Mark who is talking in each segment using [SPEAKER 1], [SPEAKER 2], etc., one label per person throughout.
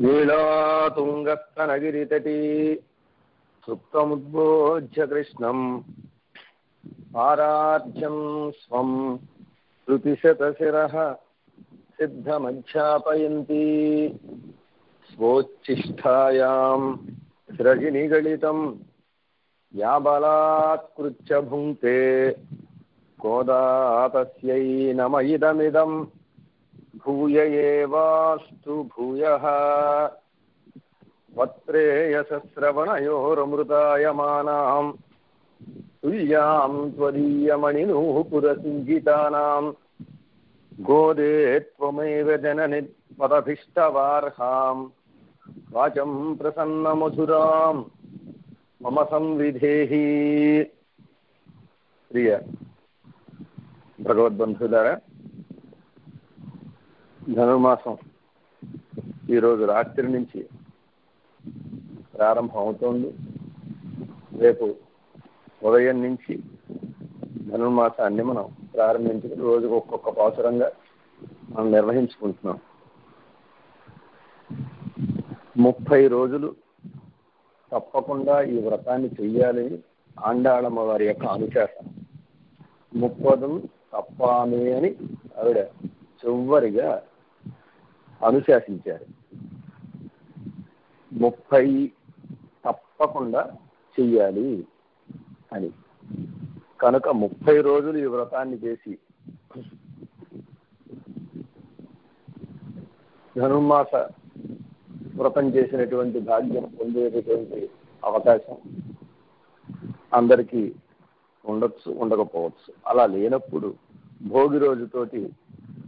[SPEAKER 1] नीलातुङ्गस्तनगिरितटी सुप्तमुद्बोध्य कृष्णम् आराध्यं स्वं श्रुतिशतशिरः सिद्धमध्यापयन्ती स्वोच्छिष्ठायां स्रजिनिगलितं या बलात्कृत्य भुङ्क्ते गोदा तस्यै नम इदमिदं भूय एवास्तु भूयः वत्रेयसश्रवणयोरमृतायमानां तुल्यां त्वदीयमणिनूपुरसिञ्जितानां गोदे त्वमेव जननि पदभिष्टवार्हां वाचं प्रसन्नमधुरां मम संविधेहि. प्रिय భగవద్బంధులారా, ధనుర్మాసం ఈరోజు రాత్రి నుంచి ప్రారంభం అవుతోంది. రేపు ఉదయం నుంచి ధనుర్మాసాన్ని మనం ప్రారంభించుకుని రోజుకు ఒక్కొక్క పాసురంగా మనం నిర్వహించుకుంటున్నాం. 30 రోజులు తప్పకుండా ఈ వ్రతాన్ని చెయ్యాలి. ఆండాళమ్మ వారి యొక్క అనుశాసనం. 30 తప్పామే అని ఆవిడ చివరిగా అనుశాసించారు. 30 తప్పకుండా చెయ్యాలి అని. కనుక 30 రోజులు ఈ వ్రతాన్ని చేసి ధనుర్మాస వ్రతం చేసినటువంటి భాగ్యం పొందేటటువంటి అవకాశం అందరికీ ఉండొచ్చు, ఉండకపోవచ్చు. అలా లేనప్పుడు భోగి రోజుతోటి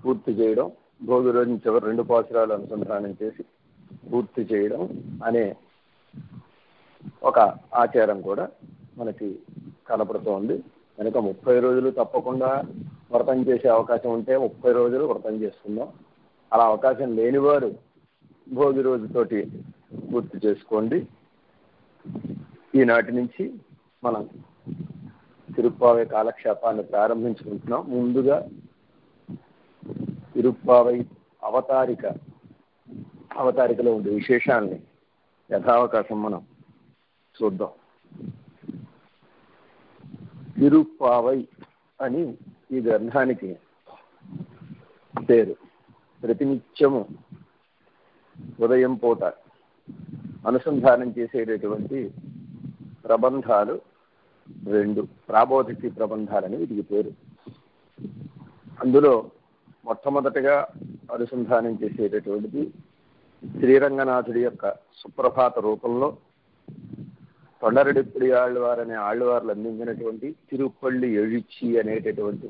[SPEAKER 1] పూర్తి చేయడం, భోగి రోజుని చివరి 2 పాసురాలు అనుసంధానం చేసి పూర్తి చేయడం అనే ఒక ఆచారం కూడా మనకి కనపడుతోంది. కనుక 30 రోజులు తప్పకుండా వ్రతం చేసే అవకాశం ఉంటే 30 రోజులు వ్రతం చేసుకుందాం. అలా అవకాశం లేనివారు భోగి రోజుతోటి పూర్తి చేసుకోండి. ఈనాటి నుంచి మనం తిరుప్పావై కాలక్షేపాన్ని ప్రారంభించుకుంటున్నాం. ముందుగా తిరుప్పావై అవతారికలో ఉండే విశేషాలని యథావకాశం మనం చూద్దాం. తిరుప్పావై అని ఈ గ్రంథానికి పేరు. ప్రతినిత్యము ఉదయం పూట అనుసంధానం చేసేటటువంటి ప్రబంధాలు 2 ప్రాబోధికి ప్రబంధాలని వీటికి పేరు. అందులో మొట్టమొదటిగా అనుసంధానం చేసేటటువంటిది శ్రీరంగనాథుడి యొక్క సుప్రభాత రూపంలో తొండరెడ్డిపుడి ఆళ్వారు అనే ఆళ్వార్లు అందించినటువంటి తిరుపల్లి ఎழிచి అనేటటువంటి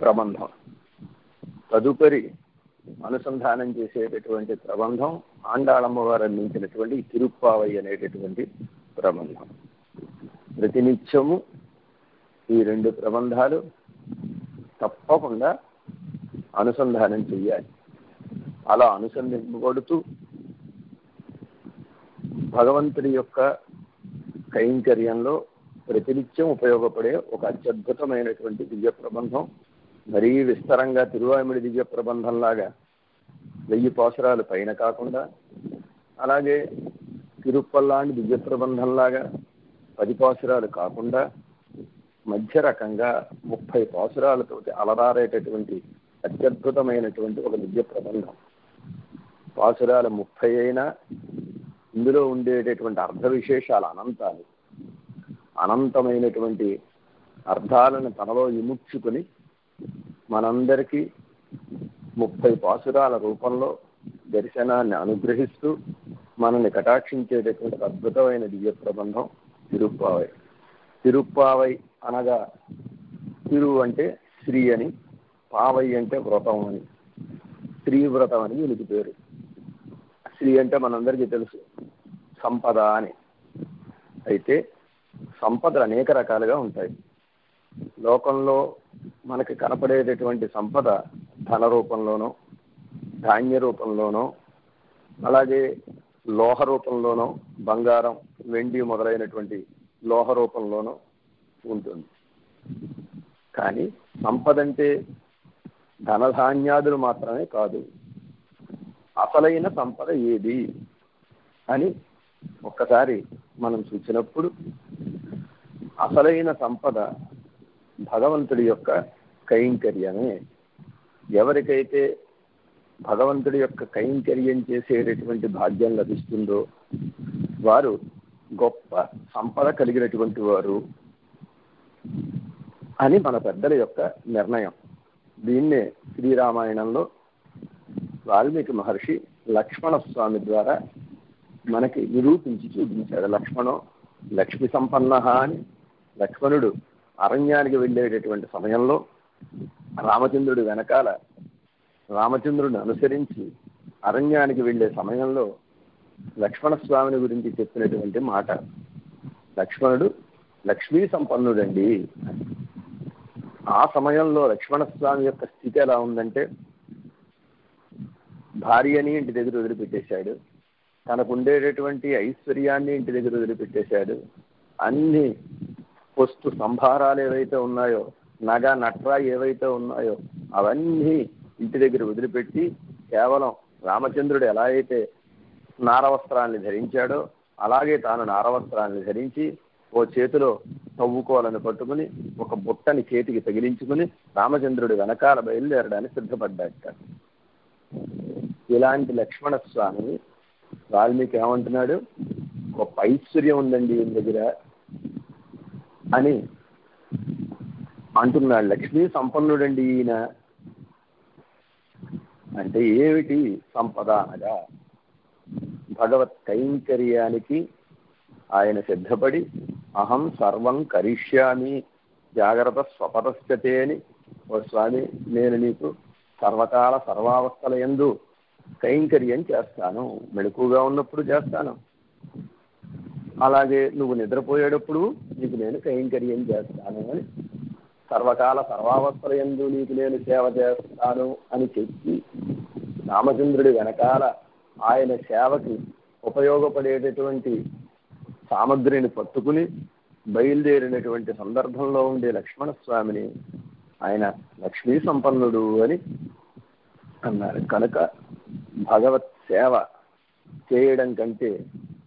[SPEAKER 1] ప్రబంధం. తదుపరి అనుసంధానం చేసేటటువంటి ప్రబంధం ఆండాళమ్మ వారు అందించినటువంటి తిరుప్పావై అనేటటువంటి ప్రబంధం. ప్రతినిత్యము ఈ 2 ప్రబంధాలు తప్పకుండా అనుసంధానం చెయ్యాలి. అలా అనుసంధింపబడుతూ భగవంతుడి యొక్క కైంకర్యంలో ప్రతినిత్యం ఉపయోగపడే ఒక అత్యద్భుతమైనటువంటి దివ్య ప్రబంధం. మరీ విస్తారంగా తిరువాయిమిడి దివ్య ప్రబంధంలాగా 1000 పాసురాలు పైన కాకుండా, అలాగే తిరుప్పల్లాంటి దివ్య ప్రబంధంలాగా 10 పాసురాలు కాకుండా మధ్య రకంగా 30 పాసురాలతోటి అలరారేటటువంటి అత్యద్భుతమైనటువంటి ఒక దివ్య ప్రబంధం. పాసురాలు 30 అయినా ఇందులో ఉండేటటువంటి అర్థ విశేషాలు అనంతాలు. అనంతమైనటువంటి అర్థాలను తనలో విముక్షుకుని మనందరికీ 30 పాసురాల రూపంలో దర్శనాన్ని అనుగ్రహిస్తూ మనల్ని కటాక్షించేటటువంటి అద్భుతమైన దివ్య ప్రబంధం తిరుప్పావై. తిరుప్పావై అనగా తిరు అంటే శ్రీ అని, పావై అంటే వ్రతం అని, శ్రీ వ్రతం అని వీనికి పేరు. శ్రీ అంటే మనందరికీ తెలుసు సంపద అని. అయితే సంపదలు అనేక రకాలుగా ఉంటాయి. లోకంలో మనకి కనపడేటటువంటి సంపద ధన రూపంలోనో, ధాన్య రూపంలోనో, అలాగే లోహ రూపంలోనో, బంగారం, వెండి మొదలైనటువంటి లోహ రూపంలోనో ఉంటుంది. కానీ సంపద అంటే ధనధాన్యాదులు మాత్రమే కాదు. అసలైన సంపద ఏది అని ఒక్కసారి మనం చూసినప్పుడు అసలైన సంపద భగవంతుడి యొక్క కైంకర్యమే. ఎవరికైతే భగవంతుడి యొక్క కైంకర్యం చేసేటటువంటి భాగ్యం లభిస్తుందో వారు గొప్ప సంపద కలిగినటువంటి వారు అని మన పెద్దల యొక్క నిర్ణయం. దీన్నే శ్రీరామాయణంలో వాల్మీకి మహర్షి లక్ష్మణ స్వామి ద్వారా మనకి నిరూపించి చూపించాడు. లక్ష్మి సంపన్న అని. లక్ష్మణుడు అరణ్యానికి వెళ్ళేటటువంటి సమయంలో రామచంద్రుడి వెనకాల రామచంద్రుడిని అనుసరించి అరణ్యానికి వెళ్ళే సమయంలో లక్ష్మణస్వామిని గురించి చెప్పినటువంటి మాట, లక్ష్మణుడు లక్ష్మీ సంపన్నుడండి. ఆ సమయంలో లక్ష్మణస్వామి యొక్క స్థితి ఎలా ఉందంటే, భార్యని ఇంటి దగ్గర వదిలిపెట్టేశాడు, తనకు ఉండేటటువంటి ఐశ్వర్యాన్ని ఇంటి దగ్గర వదిలిపెట్టేశాడు, అన్ని వస్తు సంభారాలు ఏవైతే ఉన్నాయో, నగ నట్రా ఏవైతే ఉన్నాయో అవన్నీ ఇంటి దగ్గర వదిలిపెట్టి కేవలం రామచంద్రుడు ఎలా అయితే నారవస్త్రాన్ని ధరించాడో అలాగే తాను నారవస్త్రాన్ని ధరించి ఓ చేతిలో తవ్వుకోవాలని పట్టుకుని ఒక బుట్టని చేతికి తగిలించుకుని రామచంద్రుడి వెనకాల బయలుదేరడానికి సిద్ధపడ్డాట. ఇలాంటి లక్ష్మణ స్వామిని వాల్మీకి ఏమంటున్నాడు, గొప్ప ఐశ్వర్యం ఉందండి ఈయన దగ్గర అని అంటున్నాడు. లక్ష్మీ సంపన్నుడండి ఈయన అంటే ఏమిటి సంపద అనగా, భగవత్ కైంకర్యానికి ఆయన సిద్ధపడి అహం సర్వం కరిష్యామి జాగ్రత్త స్వపదస్థతే అని, ఓ స్వామి నేను నీకు సర్వకాల సర్వావస్థల యందు కైంకర్యం చేస్తాను, మెళకువగా ఉన్నప్పుడు చేస్తాను, అలాగే నువ్వు నిద్రపోయేటప్పుడు నీకు నేను కైంకర్యం చేస్తాను అని, సర్వకాల సర్వావస్థల యందు నీకు నేను సేవ చేస్తాను అని చెప్పి రామచంద్రుడి వెనకాల ఆయన సేవకి ఉపయోగపడేటటువంటి సామగ్రిని పట్టుకుని బయలుదేరినటువంటి సందర్భంలో ఉండే లక్ష్మణ స్వామిని ఆయన లక్ష్మీ సంపన్నుడు అని అన్నారు. కనుక భగవత్ సేవ చేయడం కంటే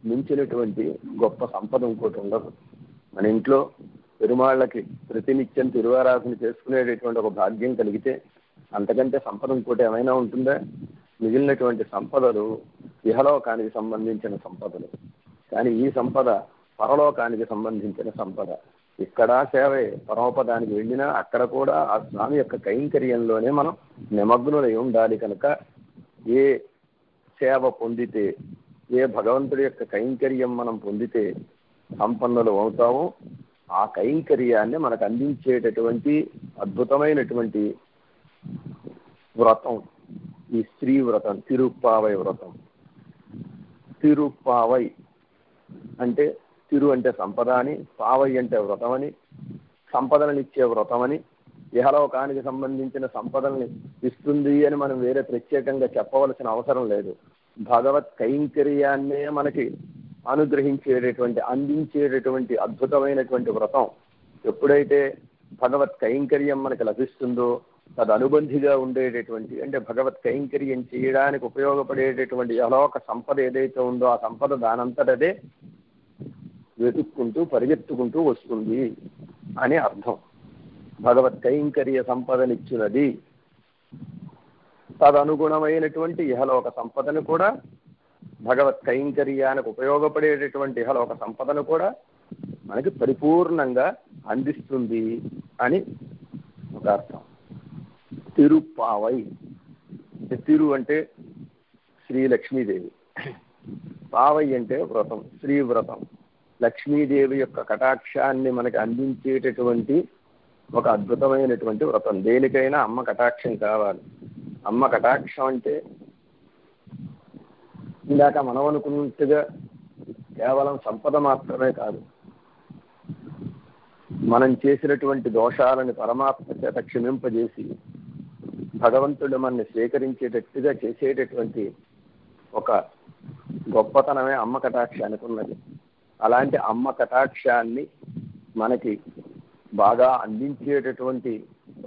[SPEAKER 1] మించినటువంటి గొప్ప సంపద ఇంకోటి ఉండదు. మన ఇంట్లో పెరుమాళ్ళకి ప్రతినిత్యం తిరువారాధన చేసుకునేటటువంటి ఒక భాగ్యం కలిగితే అంతకంటే సంపద ఇంకోటి ఏమైనా ఉంటుందా? మిగిలినటువంటి సంపదలు ఇహలోకానికి సంబంధించిన సంపదలు, కానీ ఈ సంపద పరలోకానికి సంబంధించిన సంపద. ఇక్కడ సేవే, పరమపదానికి వెళ్ళినా అక్కడ కూడా ఆ స్వామి యొక్క కైంకర్యంలోనే మనం నిమగ్నులై ఉండాలి. కనుక ఏ సేవ పొందితే, ఏ భగవంతుడి యొక్క కైంకర్యం మనం పొందితే సంపన్నులు అవుతామో ఆ కైంకర్యాన్ని మనకు అందించేటటువంటి అద్భుతమైనటువంటి వ్రతం ఈ స్త్రీ వ్రతం, తిరుప్పావై వ్రతం. తిరుప్పావై అంటే తిరు అంటే సంపద అని, పావై అంటే వ్రతం అని, సంపదలనిచ్చే వ్రతం అని, ఇహలోకానికి సంబంధించిన సంపదల్ని ఇస్తుంది అని మనం వేరే ప్రత్యేకంగా చెప్పవలసిన అవసరం లేదు. భగవత్ కైంకర్యాన్నే మనకి అనుగ్రహించేటటువంటి, అందించేటటువంటి అద్భుతమైనటువంటి వ్రతం. ఎప్పుడైతే భగవత్ కైంకర్యం మనకి లభిస్తుందో తదనుబంధిగా ఉండేటటువంటి, అంటే భగవత్ కైంకర్యం చేయడానికి ఉపయోగపడేటటువంటి అలోక సంపద ఏదైతే ఉందో ఆ సంపద దానంతటదే వెతుక్కుంటూ పరిగెత్తుకుంటూ వస్తుంది అని అర్థం. భగవత్ కైంకర్య సంపదనిచ్చినది, తదనుగుణమైనటువంటి ఇహలోక సంపదను కూడా, భగవత్ కైంకర్యానికి ఉపయోగపడేటటువంటి ఇహలోక సంపదను కూడా మనకి పరిపూర్ణంగా అందిస్తుంది అని ఒక అర్థం. తిరుప్పావై, తిరు అంటే శ్రీ లక్ష్మీదేవి, పావై అంటే వ్రతం, శ్రీ వ్రతం. లక్ష్మీదేవి యొక్క కటాక్షాన్ని మనకి అందించేటటువంటి ఒక అద్భుతమైనటువంటి వ్రతం. దేనికైనా అమ్మ కటాక్షం కావాలి. అమ్మ కటాక్షం అంటే ఇందాక మనం అనుకున్నట్టుగా కేవలం సంపద మాత్రమే కాదు, మనం చేసినటువంటి దోషాలను పరమాత్మ చేత క్షమింపజేసి భగవంతుడు మనల్ని స్వీకరించేటట్టుగా చేసేటటువంటి ఒక గొప్పతనమే అమ్మ కటాక్షానికి ఉన్నది. అలాంటి అమ్మ కటాక్షాన్ని మనకి బాగా అందించేటటువంటి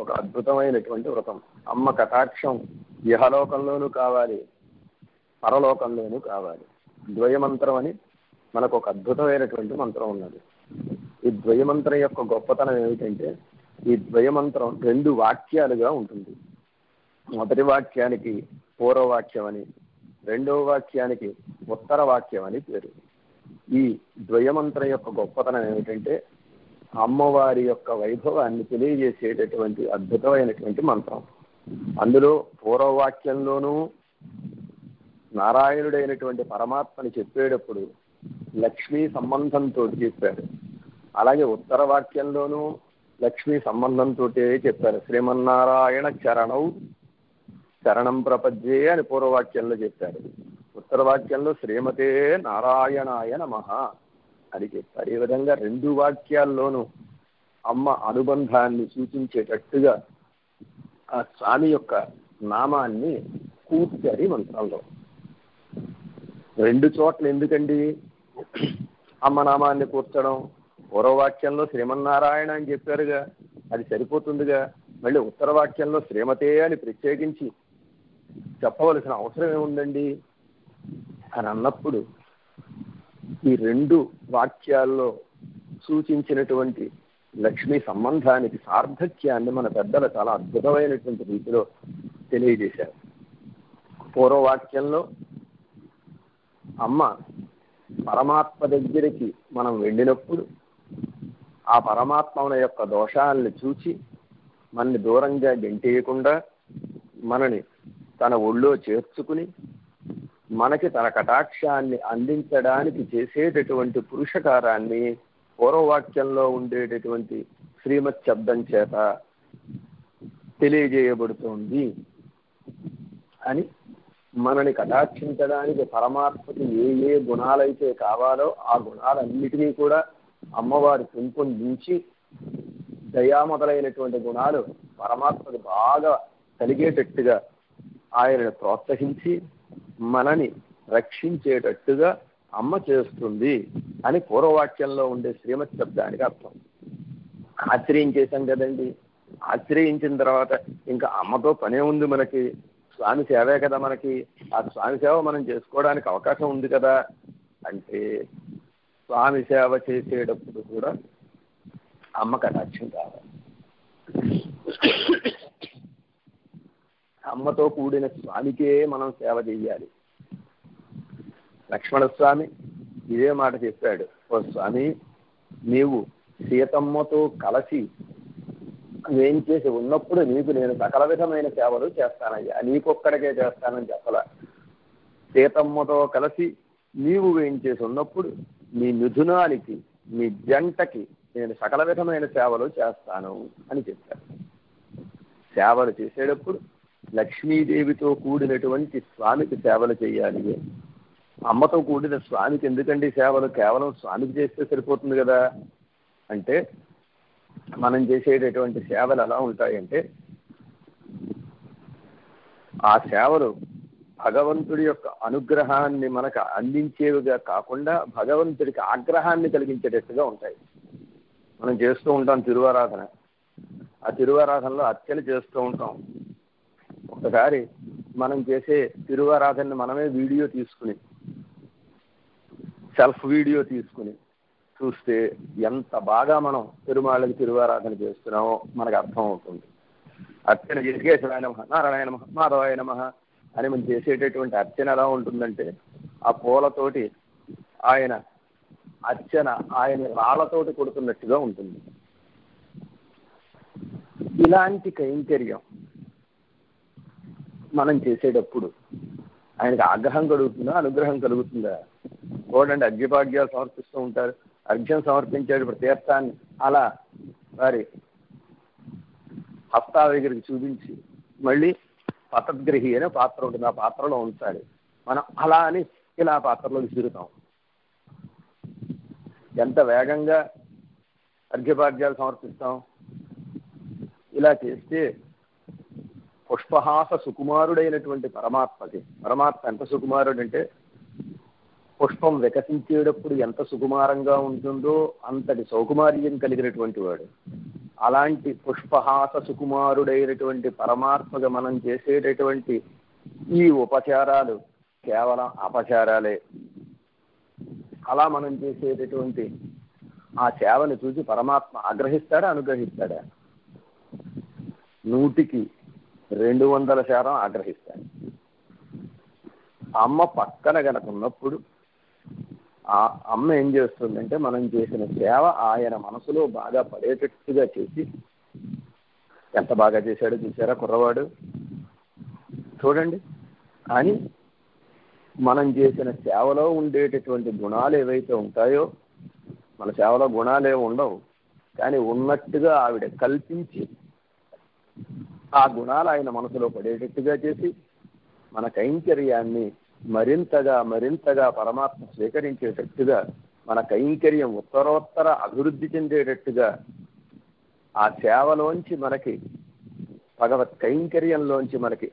[SPEAKER 1] ఒక అద్భుతమైనటువంటి వ్రతం. అమ్మ కటాక్షం ఇహలోకంలోనూ కావాలి, పరలోకంలోనూ కావాలి. ద్వయమంత్రం అని మనకు ఒక అద్భుతమైనటువంటి మంత్రం ఉన్నది. ఈ ద్వయమంత్రం యొక్క గొప్పతనం ఏమిటంటే ఈ ద్వయమంత్రం 2 వాక్యాలుగా ఉంటుంది. మొదటి వాక్యానికి పూర్వవాక్యం అని, రెండవ వాక్యానికి ఉత్తర వాక్యం అని పేరు. ఈ ద్వయమంత్రం యొక్క గొప్పతనం ఏమిటంటే అమ్మవారి యొక్క వైభవాన్ని తెలియజేసేటటువంటి అద్భుతమైనటువంటి మంత్రం. అందులో పూర్వవాక్యంలోనూ నారాయణుడైనటువంటి పరమాత్మని చెప్పేటప్పుడు లక్ష్మీ సంబంధంతో చెప్పారు. అలాగే ఉత్తర వాక్యంలోనూ లక్ష్మీ సంబంధంతో చెప్పారు. శ్రీమన్నారాయణ శరణం ప్రపద్యే అని పూర్వవాక్యంలో చెప్పారు. ఉత్తర వాక్యంలో శ్రీమతే నారాయణాయ నమః అని చెప్పారు. ఈ విధంగా 2 వాక్యాల్లోనూ అమ్మ అనుబంధాన్ని సూచించేటట్టుగా ఆ స్వామి యొక్క నామాన్ని కూర్చారు మంత్రంలో. 2 చోట్ల ఎందుకండి అమ్మ నామాన్ని కూర్చడం? పూర్వవాక్యంలో శ్రీమన్నారాయణ అని చెప్పారుగా, అది సరిపోతుందిగా. మళ్ళీ ఉత్తర వాక్యంలో శ్రీమతే అని ప్రత్యేకించి చెప్పవలసిన అవసరం ఏముందండి అని అన్నప్పుడు ఈ 2 వాక్యాల్లో సూచించినటువంటి లక్ష్మీ సంబంధానికి సార్థక్యాన్ని మన పెద్దలు చాలా అద్భుతమైనటువంటి రీతిలో తెలియజేశారు. పూర్వవాక్యంలో అమ్మ పరమాత్మ దగ్గరికి మనం వెళ్ళినప్పుడు ఆ పరమాత్మ యొక్క దోషాలను చూచి మనని దూరంగా గెంటేయకుండా మనని తన ఒళ్ళో చేర్చుకుని మనకి తన కటాక్షాన్ని అందించడానికి చేసేటటువంటి పురుషకారాన్ని పూర్వవాక్యంలో ఉండేటటువంటి శ్రీమత్ శబ్దం చేత తెలియజేయబడుతోంది అని, మనని కటాక్షించడానికి పరమాత్మకి ఏ ఏ గుణాలైతే కావాలో ఆ గుణాలన్నిటినీ కూడా అమ్మవారు పెంపొందించి దయా మొదలైనటువంటి గుణాలు పరమాత్మకి బాగా కలిగేటట్టుగా ఆయనను ప్రోత్సహించి మనని రక్షించేటట్టుగా అమ్మ చేస్తుంది అని పూర్వవాక్యంలో ఉండే శ్రీమత్ శబ్దానికి అర్థం. ఆశ్రయించేశాం కదండి. ఆశ్రయించిన తర్వాత ఇంకా అమ్మతో పనే ఉంది మనకి, స్వామి సేవే కదా మనకి. ఆ స్వామి సేవ మనం చేసుకోవడానికి అవకాశం ఉంది కదా అంటే స్వామి సేవ చేసేటప్పుడు కూడా అమ్మ కటాక్షం కావాలి. అమ్మతో కూడిన స్వామికే మనం సేవ చెయ్యాలి. లక్ష్మణస్వామి ఇదే మాట చెప్పాడు. ఓ స్వామి, నీవు సీతమ్మతో కలిసి వేయించేసి ఉన్నప్పుడు నీకు నేను సకల విధమైన సేవలు చేస్తానయ్యా, నీకొక్కడికే చేస్తానని చెప్పలా. సీతమ్మతో కలిసి నీవు వేయించేసి ఉన్నప్పుడు నీ మిథునానికి, నీ జంటకి నేను సకల విధమైన సేవలు చేస్తాను అని చెప్పారు. సేవలు చేసేటప్పుడు లక్ష్మీదేవితో కూడినటువంటి స్వామికి సేవలు చేయాలి. అమ్మతో కూడిన స్వామికి ఎందుకండి సేవలు? కేవలం స్వామికి చేస్తే సరిపోతుంది కదా అంటే మనం చేసేటటువంటి సేవలు ఎలా ఉంటాయంటే ఆ సేవలు భగవంతుడి యొక్క అనుగ్రహాన్ని మనకు అందించేవిగా కాకుండా భగవంతుడికి ఆగ్రహాన్ని కలిగించేటట్టుగా ఉంటాయి. మనం చేస్తూ ఉంటాం తిరువారాధన. ఆ తిరువారాధనలో అర్చన చేస్తూ ఉంటాం. ఒకసారి మనం చేసే తిరువారాధనని మనమే వీడియో తీసుకుని, సెల్ఫ్ వీడియో తీసుకుని చూస్తే ఎంత బాగా మనం తిరుమాళ్ళకి తిరువారాధన చేస్తున్నామో మనకు అర్థం అవుతుంది. అర్చన కేశవాయ నమః, నారాయణ నమః, మాధవాయ నమః అని మనం చేసేటటువంటి అర్చన ఎలా ఉంటుందంటే ఆ పూలతోటి ఆయన అర్చన ఆయన రాళ్ళతోటి కొడుతున్నట్టుగా ఉంటుంది. ఇలాంటి కైంకర్యం మనం చేసేటప్పుడు ఆయనకి ఆగ్రహం కలుగుతుందా, అనుగ్రహం కలుగుతుందా? చూడండి, అర్ఘ్యపాగ్యాలు సమర్పిస్తూ ఉంటారు. అర్ఘ్యం సమర్పించేటప్పుడు తీర్థాన్ని అలా వారి హస్తాల దగ్గరికి చూపించి మళ్ళీ పతద్గ్రహి అనే పాత్ర ఉంటుంది, ఆ పాత్రలో ఉంచాలి. మనం అలా అని ఇలా పాత్రలో విసురుతాం. ఎంత వేగంగా అర్ఘ్యపాగ్యాలు సమర్పిస్తాం. ఇలా చేస్తే పుష్పహాస సుకుమారుడైనటువంటి పరమాత్మ ఎంత సుకుమారుడు అంటే పుష్పం వికసించేటప్పుడు ఎంత సుకుమారంగా ఉంటుందో అంతటి సౌకుమార్యం కలిగినటువంటి వాడు. అలాంటి పుష్పహాస సుకుమారుడైనటువంటి పరమాత్మగా మనం చేసేటటువంటి ఈ ఉపచారాలు కేవలం అపచారాలే. అలా మనం చేసేటటువంటి ఆ సేవని చూసి పరమాత్మ ఆగ్రహిస్తాడా, అనుగ్రహిస్తాడా? 100కి 200% ఆగ్రహిస్తాడు. అమ్మ పక్కన గనక ఉన్నప్పుడు ఆ అమ్మ ఏం చేస్తుందంటే మనం చేసిన సేవ ఆయన మనసులో బాగా పడేటట్టుగా చేసి, ఎంత బాగా చేశాడో చూసారా కుర్రవాడు, చూడండి అని మనం చేసిన సేవలో ఉండేటటువంటి గుణాలు ఏవైతే ఉంటాయో, మన సేవలో గుణాలు ఏమి ఉండవు, కానీ ఉన్నట్టుగా ఆవిడ కల్పించి ఆ గుణాలు ఆయన మనసులో పడేటట్టుగా చేసి మన కైంకర్యాన్ని మరింతగా మరింతగా పరమాత్మ స్వీకరించేటట్టుగా, మన కైంకర్యం ఉత్తరోత్తర అభివృద్ధి చెందేటట్టుగా, ఆ సేవలోంచి మనకి భగవత్ కైంకర్యంలోంచి మనకి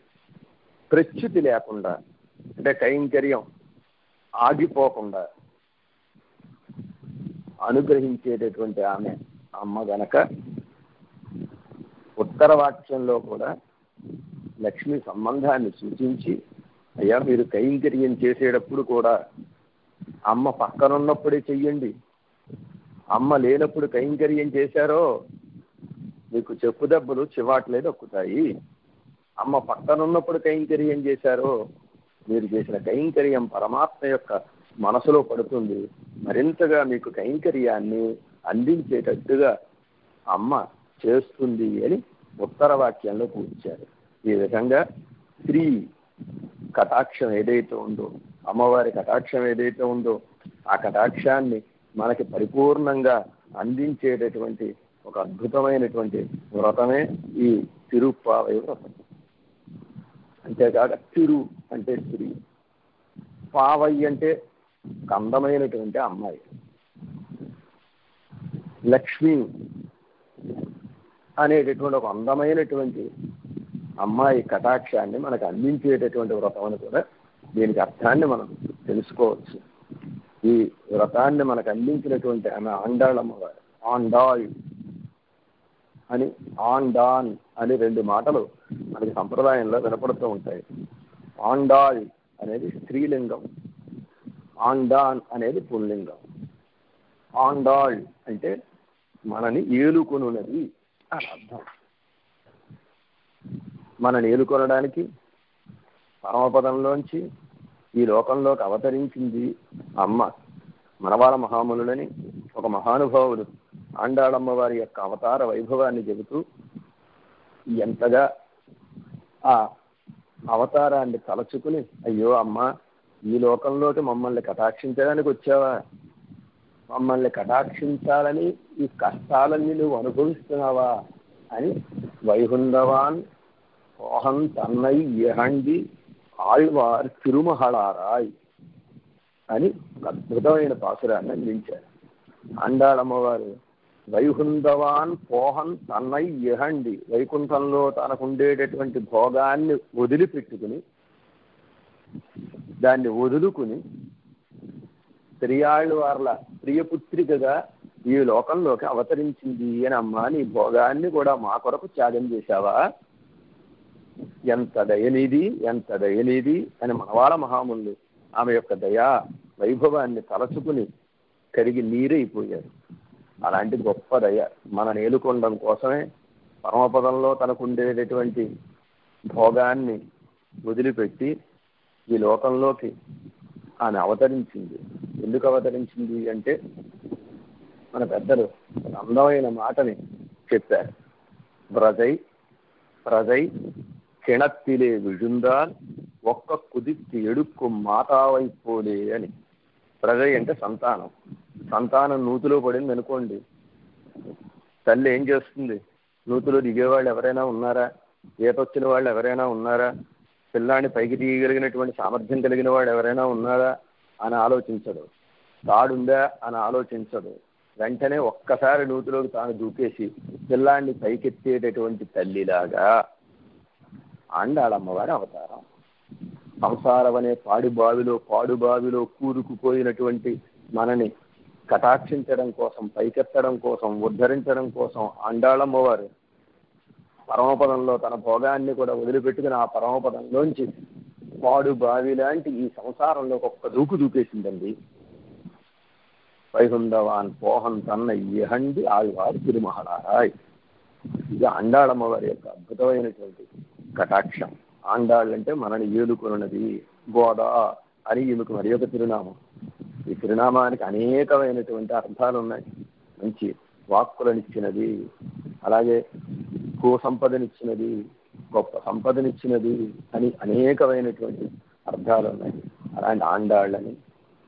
[SPEAKER 1] ప్రచ్యుతి లేకుండా, అంటే కైంకర్యం ఆగిపోకుండా అనుగ్రహించేటటువంటి ఆమె అమ్మ గనక ఉత్తర వాక్యంలో కూడా లక్ష్మి సంబంధాన్ని సూచించి, అయ్యా మీరు కైంకర్యం చేసేటప్పుడు కూడా అమ్మ పక్కనున్నప్పుడే చెయ్యండి, అమ్మ లేనప్పుడు కైంకర్యం చేశారో మీకు చెప్పు దెబ్బలు చివాట్లే దక్కుతాయి, అమ్మ పక్కనున్నప్పుడు కైంకర్యం చేశారో మీరు చేసిన కైంకర్యం పరమాత్మ యొక్క మనసులో పడుతుంది, మరింతగా మీకు కైంకర్యాన్ని అందించేటట్టుగా అమ్మ చేస్తుంది అని ఉత్తర వాక్యంలో కూర్చారు. ఈ విధంగా స్త్రీ కటాక్షం ఏదైతే ఉందో, అమ్మవారి కటాక్షం ఏదైతే ఉందో, ఆ కటాక్షాన్ని మనకి పరిపూర్ణంగా అందించేటటువంటి ఒక అద్భుతమైనటువంటి వ్రతమే ఈ తిరుప్పావై వ్రతం. అంతేకాక తిరు అంటే స్త్రీ, పావై అంటే అందమైనటువంటి అమ్మాయి, లక్ష్మి అనేటటువంటి ఒక అందమైనటువంటి అమ్మాయి కటాక్షాన్ని మనకు అందించేటటువంటి వ్రతం అని కూడా దీనికి అర్థాన్ని మనం తెలుసుకోవచ్చు. ఈ వ్రతాన్ని మనకు అందించినటువంటి ఆమె ఆండాళమ్మవారు. ఆండాళ్ అని, ఆండాన్ అని 2 మాటలు మనకి సంప్రదాయంలో వినపడుతూ ఉంటాయి. ఆండాళ్ అనేది స్త్రీలింగం, ఆండాన్ అనేది పుల్లింగం. ఆండాళ్ అంటే మనని ఏలుకొనున్నది అని అర్థం. మనని ఏలుకొనడానికి పరమపదంలోంచి ఈ లోకంలోకి అవతరించింది అమ్మ. మనవాళ మహామునులని ఒక మహానుభావుడు ఆండాళమ్మవారి యొక్క అవతార వైభవాన్ని చెబుతూ ఎంతగా ఆ అవతారాన్ని తలచుకుని, అయ్యో అమ్మ ఈ లోకంలోకి మమ్మల్ని కటాక్షించడానికి వచ్చావా, మమ్మల్ని కటాక్షించాలని ఈ కష్టాలన్నీ నువ్వు అనుభవిస్తున్నావా అని వైహుందవాన్ ఓహన్ తన్నై యహండి ఆళ్వార్ తిరుమహళారాయ్ అని ఒక అద్భుతమైన పాసురాన్ని అందించారు. ఆండాళమ్మవారు వైహుందవాన్ పోహన్ తన్నై యహండి, వైకుంఠంలో తనకు ఉండేటటువంటి భోగాన్ని వదిలిపెట్టుకుని, దాన్ని వదులుకుని పెరియాళ్ళవార్ల ప్రియపుత్రికగా ఈ లోకంలోకి అవతరించింది అని అమ్మ, నీ భోగాన్ని కూడా మా కొరకు త్యాగం చేశావా, ఎంత దయనీది ఎంత దయనీది అని మనవాళ మహాములు ఆమె యొక్క దయా వైభవాన్ని తలచుకుని కరిగి నీరైపోయారు. అలాంటి గొప్ప దయ మన నేలుకొనడం కోసమే పరమపదంలో తనకు ఉండేటటువంటి భోగాన్ని వదిలిపెట్టి ఈ లోకంలోకి ఆమె అవతరించింది. ఎందుకు అవతరించింది అంటే మన పెద్దలు ఒక అందమైన మాటని చెప్పారు. ప్రజై కిణత్తిలే విజుందాల్ ఒక్క కుదిత్తి ఎడుక్కు మాతావైపోలే అని. ప్రజ అంటే సంతానం. సంతానం నూతిలో పడింది అనుకోండి, తల్లి ఏం చేస్తుంది? నూతిలో దిగేవాళ్ళు ఎవరైనా ఉన్నారా, ఈతొచ్చిన వాళ్ళు ఎవరైనా ఉన్నారా, పిల్లాన్ని పైకి తీయగలిగినటువంటి సామర్థ్యం కలిగిన వాడు ఎవరైనా ఉన్నారా అని ఆలోచించదు, తాడుందా అని ఆలోచించదు. వెంటనే ఒక్కసారి నూతిలోకి తాను దూకేసి పిల్లాన్ని పైకెత్తేటటువంటి తల్లిలాగా ఆండాళమ్మవారి అవతారం. సంసారం అనే పాడుబావిలో కూరుకుపోయినటువంటి మనని కటాక్షించడం కోసం, పైకెత్తడం కోసం, ఉద్ధరించడం కోసం ఆండాళమ్మవారు పరమపదంలో తన భోగాన్ని కూడా వదిలిపెట్టుకుని ఆ పరమపదంలోంచి వాడు బావి లాంటి ఈ సంసారంలో ఒక్క దూకు దూకేసిందండి. వైహుందవాన్ పోహం తన్న ఇహండి ఆళ్వారు తిరుమహళారాయ్. ఇది ఆండాళమ్మ వారి యొక్క అద్భుతమైనటువంటి కటాక్షం. ఆండాళ్ళంటే మనని ఏలుకొన్నది, గోదా అని ఈమెకు మరి ఒక తిరునామం. ఈ తిరునామానికి అనేకమైనటువంటి అర్థాలు ఉన్నాయి. మంచి వాక్కులనిచ్చినది, అలాగే గో సంపదనిచ్చినది, గొప్ప సంపదనిచ్చినది అని అనేకమైనటువంటి అర్థాలు ఉన్నాయి. అలాంటి ఆండాళ్ళని,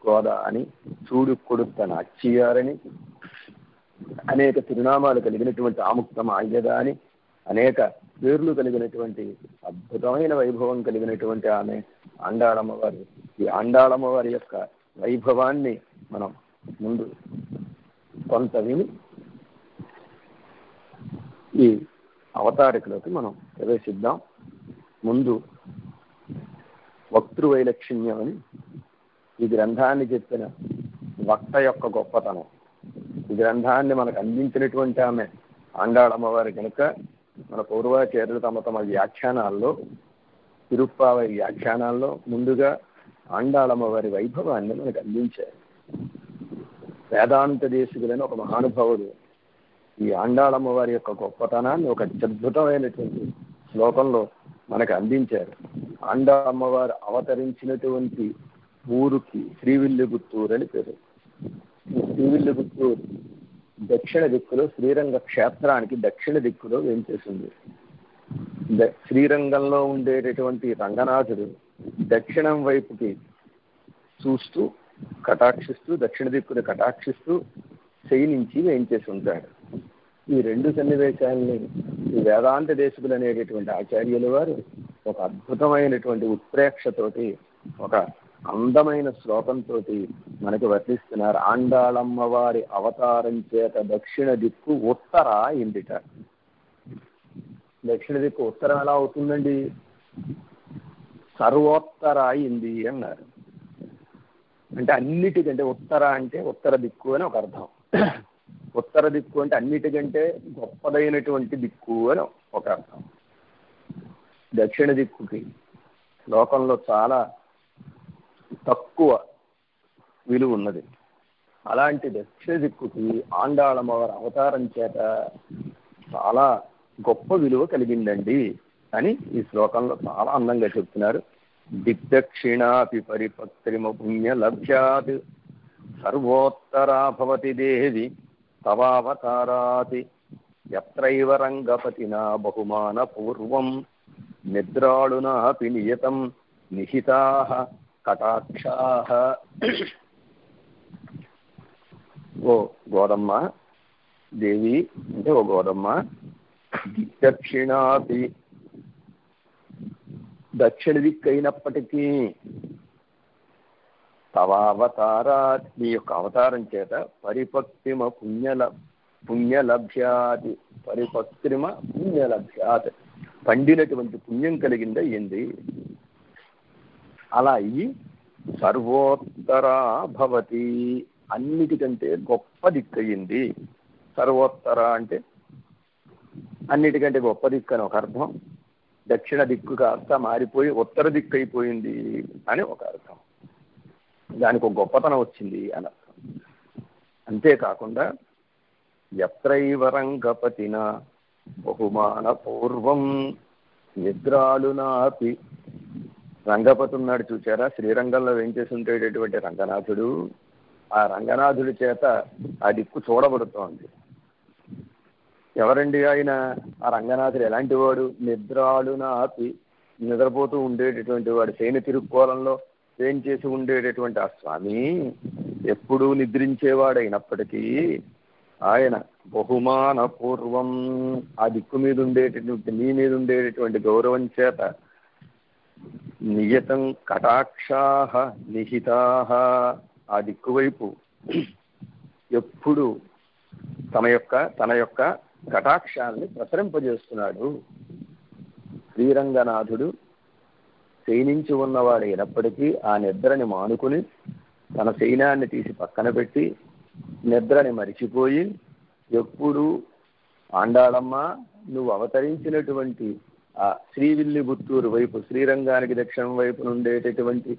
[SPEAKER 1] గోదా అని, చూడు కొడుత నాచ్యారని, అనేక తిరునామాలు కలిగినటువంటి ఆముక్తం ఆయ్యద అని, అనేక పేర్లు కలిగినటువంటి అద్భుతమైన వైభవం కలిగినటువంటి ఆమె ఆండాళమ్మవారు. ఈ ఆండాళమ్మవారి యొక్క వైభవాన్ని మనం ముందు కొంత విని ఈ అవతారికలోకి మనం ప్రవేశిద్దాం. ముందు వక్తృవైలక్షణ్యం అని ఈ గ్రంథాన్ని చెప్పిన వక్త యొక్క గొప్పతనం, ఈ గ్రంథాన్ని మనకు అందించినటువంటి ఆమె ఆండాళమ్మవారి కనుక మన పూర్వాచార్యులు తమ తమ వ్యాఖ్యానాల్లో, తిరుప్పావై వ్యాఖ్యానాల్లో ముందుగా ఆండాళమ్మవారి వైభవాన్ని మనకు అందించారు. వేదాంత దేశికులైన ఒక మహానుభావుడు ఈ ఆండాళమ్మవారి యొక్క గొప్పతనాన్ని ఒక అద్భుతమైనటువంటి శ్లోకంలో మనకు అందించారు. ఆండాళమ్మవారు అవతరించినటువంటి ఊరుకి శ్రీవిల్లిపుత్తూరు అని పేరు. ఈ శ్రీవిల్లిపుత్తూరు దక్షిణ దిక్కులో, శ్రీరంగ క్షేత్రానికి దక్షిణ దిక్కులో వేంచేసింది. శ్రీరంగంలో ఉండేటటువంటి రంగనాథుడు దక్షిణం వైపుకి చూస్తూ కటాక్షిస్తూ, దక్షిణ దిక్కుని కటాక్షిస్తూ శయనించి వేయించేసి ఉంటాడు. ఈ రెండు సన్నివేశాలని ఈ వేదాంత దేశకులు అనేటటువంటి ఆచార్యుల వారు ఒక అద్భుతమైనటువంటి ఉత్ప్రేక్షతోటి, ఒక అందమైన శ్లోకంతో మనకు వర్ణిస్తున్నారు. ఆండాళమ్మవారి అవతారం చేత దక్షిణ దిక్కు ఉత్తర అయిందిట. దక్షిణ దిక్కు ఉత్తరం ఎలా అవుతుందండి? సర్వోత్తర అయింది అన్నారు. అంటే అన్నిటికంటే ఉత్తర అంటే ఉత్తర దిక్కు అని ఒక అర్థం. ఉత్తర దిక్కు అంటే అన్నిటికంటే గొప్పదైనటువంటి దిక్కు అని ఒక అర్థం. దక్షిణ దిక్కుకి లోకంలో చాలా తక్కువ విలువ ఉన్నది. అలాంటి దక్షిణ దిక్కుకి ఆండాళమ్మవారి అవతారం చేత చాలా గొప్ప విలువ కలిగిందండి అని ఈ శ్లోకంలో చాలా అందంగా చెప్తున్నారు. దిగ్దక్షిణాపి పరిపక్రిమ పుణ్య లభ్యాత్ సర్వోత్తరా భవతి దేవి తవావతారాతి యత్రైవ రంగపతినా బహుమాన పూర్వం నిద్రాళునాపి నియతం నిహితాః కటాక్షాః. ఓ గోదమ్మ దేవి అంటే ఓ గోదమ్మ, దక్షిణాపి దక్షిణ దిక్కు అయినప్పటికీ తవావతారా నీ యొక్క అవతారం చేత పరిపక్తిమ పుణ్యలభ్యాతి, పరిపక్తిమ పుణ్యలభ్యాత్ పండినటువంటి పుణ్యం కలిగింది అయ్యింది. అలా అయ్యి సర్వోత్తరా భవతి అన్నిటికంటే గొప్ప దిక్కు అయ్యింది. సర్వోత్తర అంటే అన్నిటికంటే గొప్ప దిక్కు అని ఒక అర్థం. దక్షిణ దిక్కు కాస్త మారిపోయి ఉత్తర దిక్కు అయిపోయింది అని ఒక అర్థం. దానికి ఒక గొప్పతనం వచ్చింది అని అర్థం. అంతేకాకుండా యత్రైవ రంగపతిన బహుమాన పూర్వం నిద్రాలునాపి, రంగపతి ఉన్నాడు చూచారా, శ్రీరంగంలో వేంచేసి ఉండేటటువంటి రంగనాథుడు, ఆ రంగనాథుడి చేత ఆ దిక్కు చూడబడుతోంది. ఎవరండి ఆయన? ఆ రంగనాథుడు ఎలాంటి వాడు? నిద్రాలునాపి, నిద్రపోతూ ఉండేటటువంటి వాడు. శయన తిరుక్కోలంలో వేంచేసి ఉండేటటువంటి ఆ స్వామి ఎప్పుడూ నిద్రించేవాడైనప్పటికీ ఆయన బహుమాన పూర్వం ఆ దిక్కు మీద ఉండేటటువంటి, నీ మీద ఉండేటటువంటి గౌరవం చేత నియతం కటాక్షాః నిహితాః ఆ దిక్కు వైపు ఎప్పుడు తన యొక్క కటాక్షాన్ని ప్రసరింపజేస్తున్నాడు. శ్రీరంగనాథుడు శయనించి ఉన్నవాడు అయినప్పటికీ ఆ నిద్రని మానుకుని తన శయనాన్ని తీసి పక్కన పెట్టి నిద్రని మరిచిపోయి ఎప్పుడు ఆండాళమ్మ నువ్వు అవతరించినటువంటి ఆ శ్రీవిల్లిపుత్తూరు వైపు, శ్రీరంగానికి దక్షిణం వైపు ఉండేటటువంటి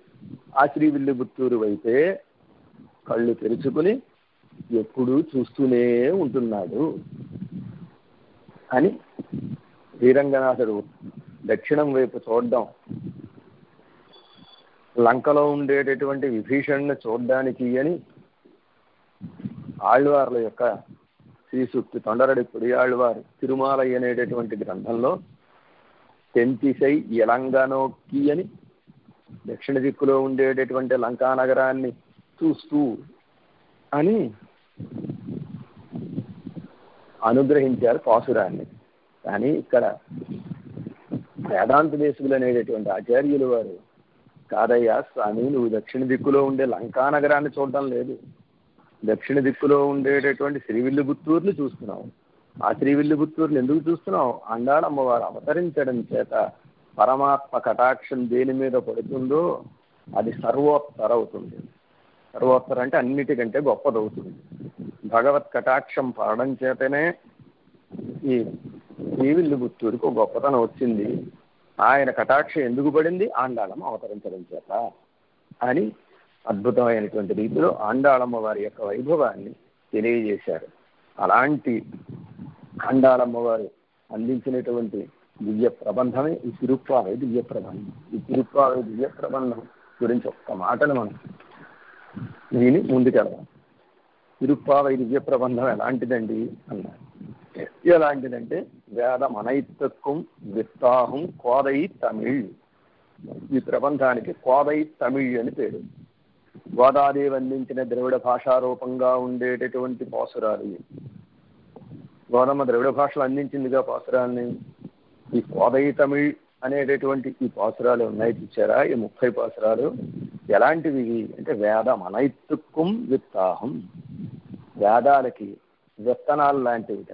[SPEAKER 1] ఆ శ్రీవిల్లిపుత్తూరు వైపే కళ్ళు తెరుచుకుని ఎప్పుడూ చూస్తూనే ఉంటున్నాడు అని శ్రీరంగనాథుడు దక్షిణం వైపు చూడడం, లంకలో ఉండేటటువంటి విభీషణ్ణి చూడడానికి అని ఆళ్వార్ల యొక్క శ్రీ సూక్తి తొండరడిప్పుడు ఆళ్వారు తిరుమాలై అనేటటువంటి గ్రంథంలో తెంతిసై ఎలంగానోకి అని దక్షిణ దిక్కులో ఉండేటటువంటి లంకా నగరాన్ని చూస్తూ అని అనుగ్రహించారు పాసురాన్ని. కానీ ఇక్కడ వేదాంత దేశకులు అనేటటువంటి ఆచార్యులు వారు, కాదయ్యా స్వామి, నువ్వు దక్షిణ దిక్కులో ఉండే లంకా నగరాన్ని చూడడం లేదు, దక్షిణ దిక్కులో ఉండేటటువంటి శ్రీవిల్లిపుత్తూరుని చూస్తున్నావు. ఆ శ్రీవిల్లిపుత్తూరుని ఎందుకు చూస్తున్నావు? అండాళమ్మవారు అవతరించడం చేత పరమాత్మ కటాక్షం దేని మీద పడుతుందో అది సర్వోత్తర అవుతుంది. సర్వోత్తర అంటే అన్నిటికంటే గొప్పదవుతుంది. భగవత్ కటాక్షం పడడం చేతనే ఈ శ్రీవిల్లిపుత్తూరుకు గొప్పతనం వచ్చింది. ఆయన కటాక్షం ఎందుకు పడింది? ఆండాళమ్మ అవతరించడం చేత అని అద్భుతమైనటువంటి రీతిలో ఆండాళమ్మ వారి యొక్క వైభవాన్ని తెలియజేశారు. అలాంటి ఆండాళమ్మ వారు అందించినటువంటి దివ్య ప్రబంధమే ఈ తిరుప్పావై దివ్య ప్రబంధం. ఈ తిరుప్పావై దివ్య ప్రబంధం గురించి ఒక్క మాటను మనం దీని ముందుకెళ్దాం. తిరుప్పావై దివ్య ప్రబంధం ఎలాంటిదండి అన్నారు. ఎలాంటిదంటే వేదం అనైత్తక్కుం విత్తాహం కోదై తమిళ్. ఈ ప్రబంధానికి కోదై తమిళ్ అని పేరు. గోదాదేవి అందించిన ద్రవిడ భాషారూపంగా ఉండేటటువంటి పాసురాలు. గోదమ్మ ద్రవిడ భాషలో అందించిందిగా పాసురాల్ని. ఈ కోదై తమిళ్ అనేటటువంటి ఈ పాసురాలు ఉన్నాయి చూసారా, ఈ 30 పాసురాలు ఎలాంటివి అంటే వేదం అనైత్తుక్కుం విత్తాహం, వేదాలకి విత్తనాలు లాంటివి.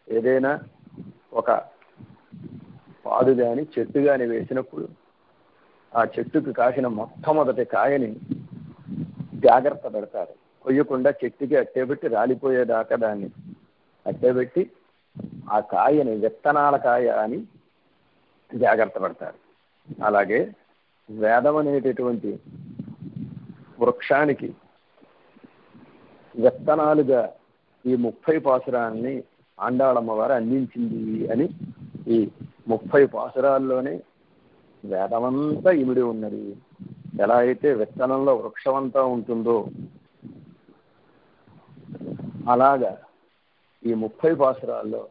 [SPEAKER 1] ఏదైనా ఒక పాదు కానీ చెట్టు కానీ వేసినప్పుడు ఆ చెట్టుకు కాసిన మొట్టమొదటి కాయని జాగ్రత్త పెడతారు. కొయ్యకుండా చెట్టుకి అట్టేబెట్టి రాలిపోయేదాకా దాన్ని అట్టేబెట్టి ఆ కాయని విత్తనాల కాయ అని జాగ్రత్త పడతారు. అలాగే వేదం అనేటటువంటి వృక్షానికి విత్తనాలుగా ఈ 30 పాసురాన్ని ఆండాళమ్మవారు అందించింది అని ఈ 30 పాసురాల్లోనే వేదమంతా ఇమిడి ఉన్నది. ఎలా అయితే విత్తనంలో వృక్షమంతా ఉంటుందో అలాగా ఈ 30 పాసురాల్లో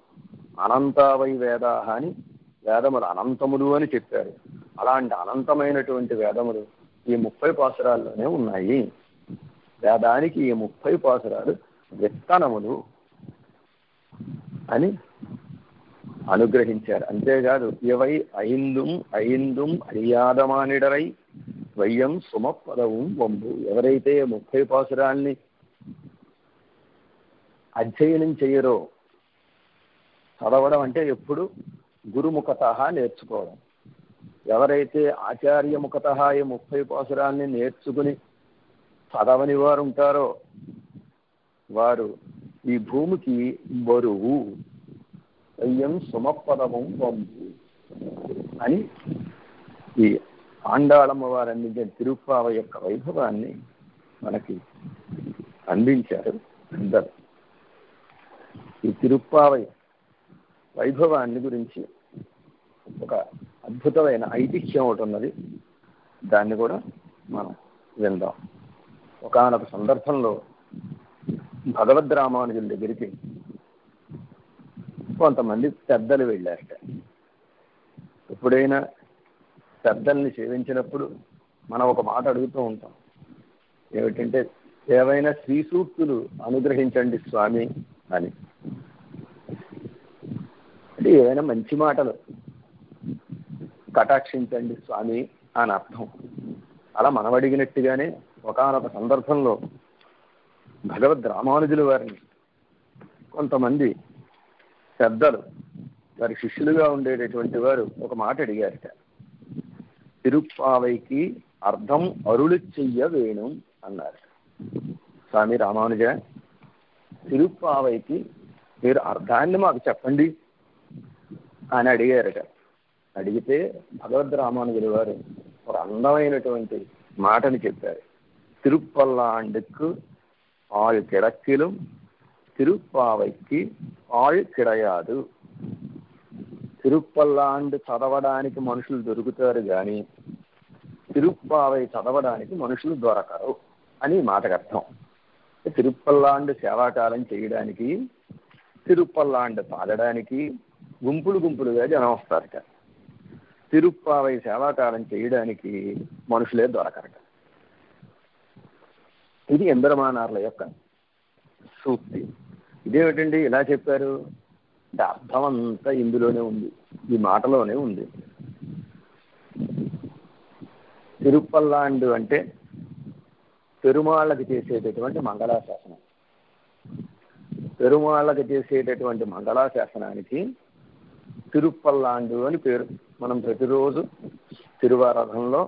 [SPEAKER 1] అనంతావై వేదాహ అని వేదములు అనంతములు అని చెప్పారు. అలాంటి అనంతమైనటువంటి వేదములు ఈ 30 పాసురాల్లోనే ఉన్నాయి. వేదానికి ఈ 30 పాసురాలు విత్తనములు అని అనుగ్రహించారు. అంతేకాదు ఇవై ఐందుం అరియాదమానిడరై వయ్యం సుమపదవం వంబు. ఎవరైతే 30 పాసురాల్ని అధ్యయనం చేయరో, చదవడం అంటే ఎప్పుడు గురుముఖత నేర్చుకోవడం. ఎవరైతే ఆచార్యముఖత ఈ 30 పాసురాల్ని నేర్చుకుని చదవని వారు ఉంటారో వారు ఈ భూమికి బరువు. అయ్యం సుమపదవం వంబు అని ఈ ఆండాళమ్మ వారు అందించిన తిరుప్పావ యొక్క వైభవాన్ని మనకి అందించారు అందరు. ఈ తిరుప్పావై వైభవాన్ని గురించి ఒక అద్భుతమైన ఐతిహ్యం ఒకటి ఉన్నది. దాన్ని కూడా మనం విందాం. ఒకానొక సందర్భంలో భగవద్ రామానుజుల దగ్గరికి కొంతమంది పెద్దలు వెళ్ళారట. ఎప్పుడైనా పెద్దల్ని సేవించినప్పుడు మనం ఒక మాట అడుగుతూ ఉంటాం, ఏమిటంటే ఏవైనా శ్రీ సూక్తులు అనుగ్రహించండి స్వామి అని. అంటే ఏవైనా మంచి మాటలు కటాక్షించండి స్వామి అని అర్థం. అలా మనం అడిగినట్టుగానే ఒకానొక సందర్భంలో భగవద్ రామానుజుల వారిని కొంతమంది పెద్దలు వారి శిష్యులుగా ఉండేటటువంటి వారు ఒక మాట అడిగారట. తిరుప్పావైకి అర్థం అరుళి చెయ్య వేణు అన్నారు. స్వామి రామానుజ, తిరుప్పావైకి మీరు అర్థాన్ని మాకు చెప్పండి అని అడిగారట. అడిగితే భగవద్ రామానుజుల వారు ఒక అందమైనటువంటి మాటని చెప్పారు. తిరుప్పల్లాండుకు ఆళ్ కిడక్కిలు తిరుప్పావైకి ఆళ్ కిడయాదు. తిరుప్పల్లాండు చదవడానికి మనుషులు దొరుకుతారు కానీ తిరుప్పావై చదవడానికి మనుషులు దొరకరు అని మాటకు అర్థం. తిరుప్పల్లాండు సేవాకాలం చేయడానికి, తిరుప్పల్లాండు పాడడానికి గుంపులు గుంపులుగా జనం వస్తారట. తిరుప్పావై సేవాకాలం చేయడానికి మనుషులే దొరకరట. ఇది ఎంబెరమానార్ల యొక్క సూక్తి. ఇదేమిటండి ఇలా చెప్పారు అంటే అర్థం అంతా ఇందులోనే ఉంది, ఈ మాటలోనే ఉంది. తిరుప్పల్లాండు అంటే పెరుమాళ్ళకి చేసేటటువంటి మంగళాశాసనం. పెరుమాళ్ళకి చేసేటటువంటి మంగళాశాసనానికి తిరుప్పల్లాండు అని పేరు. మనం ప్రతిరోజు తిరువారాధనలో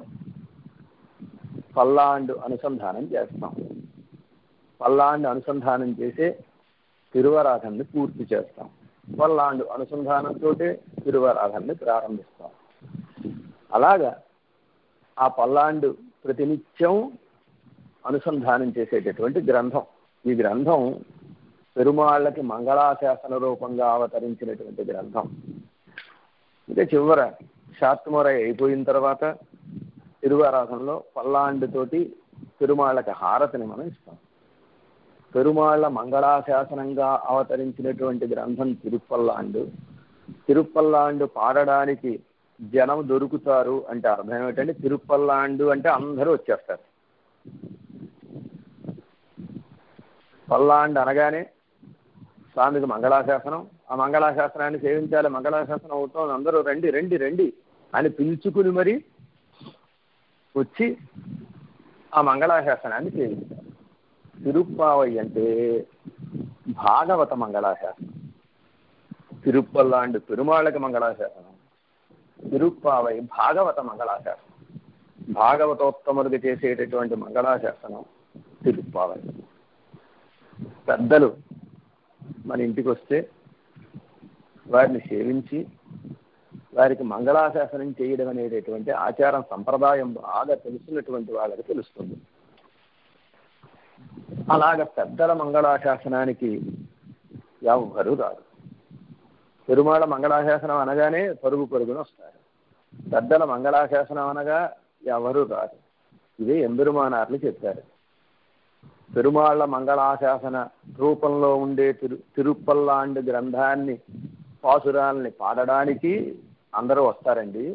[SPEAKER 1] పల్లాండు అనుసంధానం చేస్తాం. పల్లాండు అనుసంధానం చేసే తిరువారాధనని పూర్తి చేస్తాం. పల్లాండు అనుసంధానంతో తిరువారాధనని ప్రారంభిస్తాం. అలాగా ఆ పల్లాండు ప్రతినిత్యం అనుసంధానం చేసేటటువంటి గ్రంథం. ఈ గ్రంథం పెరుమాళ్ళకి మంగళాశాసన రూపంగా అవతరించినటువంటి గ్రంథం. అంటే చివర శాత్మరై అయిపోయిన తర్వాత తిరువారాధనలో పల్లాండుతోటి పెరుమాళ్ళకి హారతిని మనం ఇస్తాం. పెరుమాళ్ళ మంగళాశాసనంగా అవతరించినటువంటి గ్రంథం తిరుప్పల్లాండు. తిరుప్పల్లాండు పాడడానికి జనం దొరుకుతారు అంటే అర్థం ఏమిటంటే తిరుప్పల్లాండు అంటే అందరూ వచ్చేస్తారు. పల్లాండు అనగానే స్వామికి మంగళాశాసనం, ఆ మంగళాశాసనాన్ని సేవించాలి, మంగళాశాసనం అవుతాం, అందరూ రండి రండి రండి అని పిలుచుకుని మరి వచ్చి ఆ మంగళాశాసనాన్ని సేవించాలి. తిరుప్పావై అంటే భాగవత మంగళాశాసనం. తిరుప్పల్లాండు పెరుమాళ్ళకి మంగళాశాసనం, తిరుప్పావై భాగవత మంగళాశాసనం. భాగవతోత్తములకు చేసేటటువంటి మంగళాశాసనం తిరుప్పావై. పెద్దలు మన ఇంటికి వస్తే వారిని సేవించి వారికి మంగళాశాసనం చేయడం అనేటటువంటి ఆచారం సంప్రదాయం బాగా తెలుసున్నటువంటి వాళ్ళకి తెలుస్తుంది. అలాగ పెద్దల మంగళాశాసనానికి ఎవ్వరూ రాదు. పెరుమాళ మంగళాశాసనం అనగానే పరుగు పరుగున వస్తారు. పెద్దల మంగళాశాసనం అనగా ఎవరు రాదు. ఇదే ఎంబెరుమానార్లు చెప్పారు. పెరుమాళ్ళ మంగళాశాసన రూపంలో ఉండే తిరుప్పల్లాండు గ్రంథాన్ని పాసురాల్ని పాడడానికి అందరూ వస్తారండి.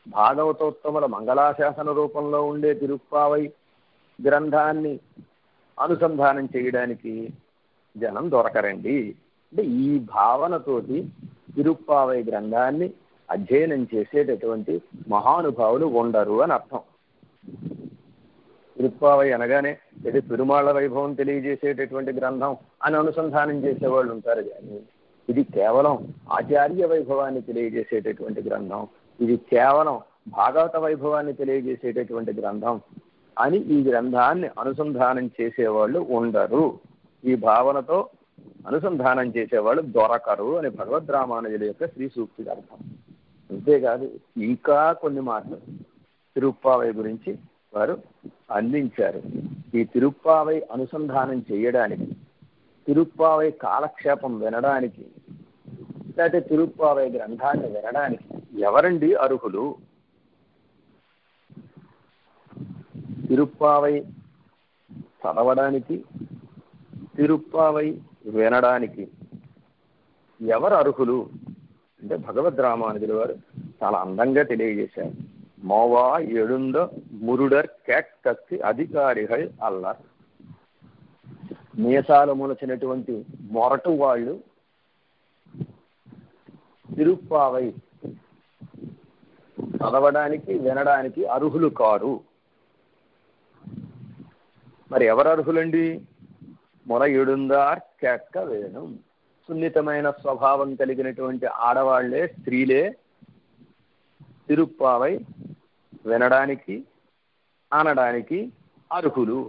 [SPEAKER 1] భాగవతోత్తముల మంగళాశాసన రూపంలో ఉండే తిరుప్పావై గ్రంథాన్ని అనుసంధానం చేయడానికి జనం దొరకరండి. అంటే ఈ భావనతోటి తిరుప్పావై గ్రంథాన్ని అధ్యయనం చేసేటటువంటి మహానుభావులు ఉండరు అని అర్థం. తిరుప్పావై అనగానే ఇది పెరుమాళ్ళ వైభవం తెలియజేసేటటువంటి గ్రంథం అని అనుసంధానం చేసేవాళ్ళు ఉంటారు. కానీ ఇది కేవలం ఆచార్య వైభవాన్ని తెలియజేసేటటువంటి గ్రంథం, ఇది కేవలం భాగవత వైభవాన్ని తెలియజేసేటటువంటి గ్రంథం అని ఈ గ్రంథాన్ని అనుసంధానం చేసేవాళ్ళు ఉండరు. ఈ భావనతో అనుసంధానం చేసేవాళ్ళు దొరకరు అని భగవద్ రామానుజుల యొక్క శ్రీ సూక్తికి అర్థం. అంతేకాదు ఇంకా కొన్ని మాటలు తిరుప్పావై గురించి వారు అందించారు. ఈ తిరుప్పావై అనుసంధానం చేయడానికి, తిరుప్పావై కాలక్షేపం వినడానికి, లేకపోతే తిరుప్పావై గ్రంథాన్ని వినడానికి ఎవరండి అర్హులు? తిరుప్పావై చదవడానికి, తిరుప్పావై వినడానికి ఎవరు అర్హులు అంటే భగవద్ రామానుజుల వారు చాలా అందంగా తెలియజేశారు. మోవా ఎడుంద మురుడర్ కేక్కత్తి అధికారిகள் అల్లర్. మీసాలు మొలచినటువంటి మొరటు వాళ్ళు తిరుప్పావై చదవడానికి వినడానికి అర్హులు కారు. మరి ఎవరు అర్హులండి? మొల ఎడుందార్ కేక్క వేణు. సున్నితమైన స్వభావం కలిగినటువంటి ఆడవాళ్లే, స్త్రీలే తిరుప్పావై వినడానికి అనడానికి అర్హులు.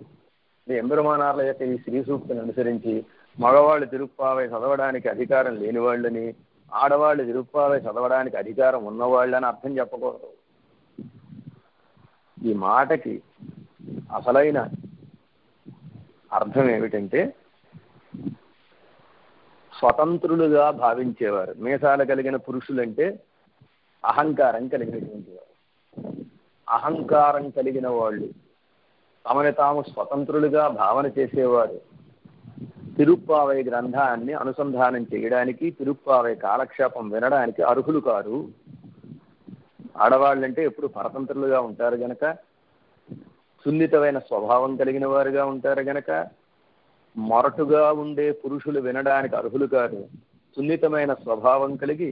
[SPEAKER 1] ఎంబెరుమానార్ల యొక్క ఈ శ్రీ సూక్తిని అనుసరించి మగవాళ్ళు తిరుప్పావై చదవడానికి అధికారం లేని వాళ్ళని, ఆడవాళ్ళు తిరుప్పావై చదవడానికి అధికారం ఉన్నవాళ్ళని అర్థం చెప్పకూడదు. ఈ మాటకి అసలైన అర్థం ఏమిటంటే స్వతంత్రులుగా భావించేవారు. మీసాలు కలిగిన పురుషులంటే అహంకారం కలిగినటువంటి వారు. అహంకారం కలిగిన వాళ్ళు, తమని తాము స్వతంత్రులుగా భావన చేసేవారు తిరుప్పావై గ్రంథాన్ని అనుసంధానం చేయడానికి, తిరుప్పావై కాలక్షేపం వినడానికి అర్హులు కారు. ఆడవాళ్ళంటే ఎప్పుడు పరతంత్రులుగా ఉంటారు గనక, సున్నితమైన స్వభావం కలిగిన వారుగా ఉంటారు గనక, మొరటుగా ఉండే పురుషులు వినడానికి అర్హులు కారు. సున్నితమైన స్వభావం కలిగి,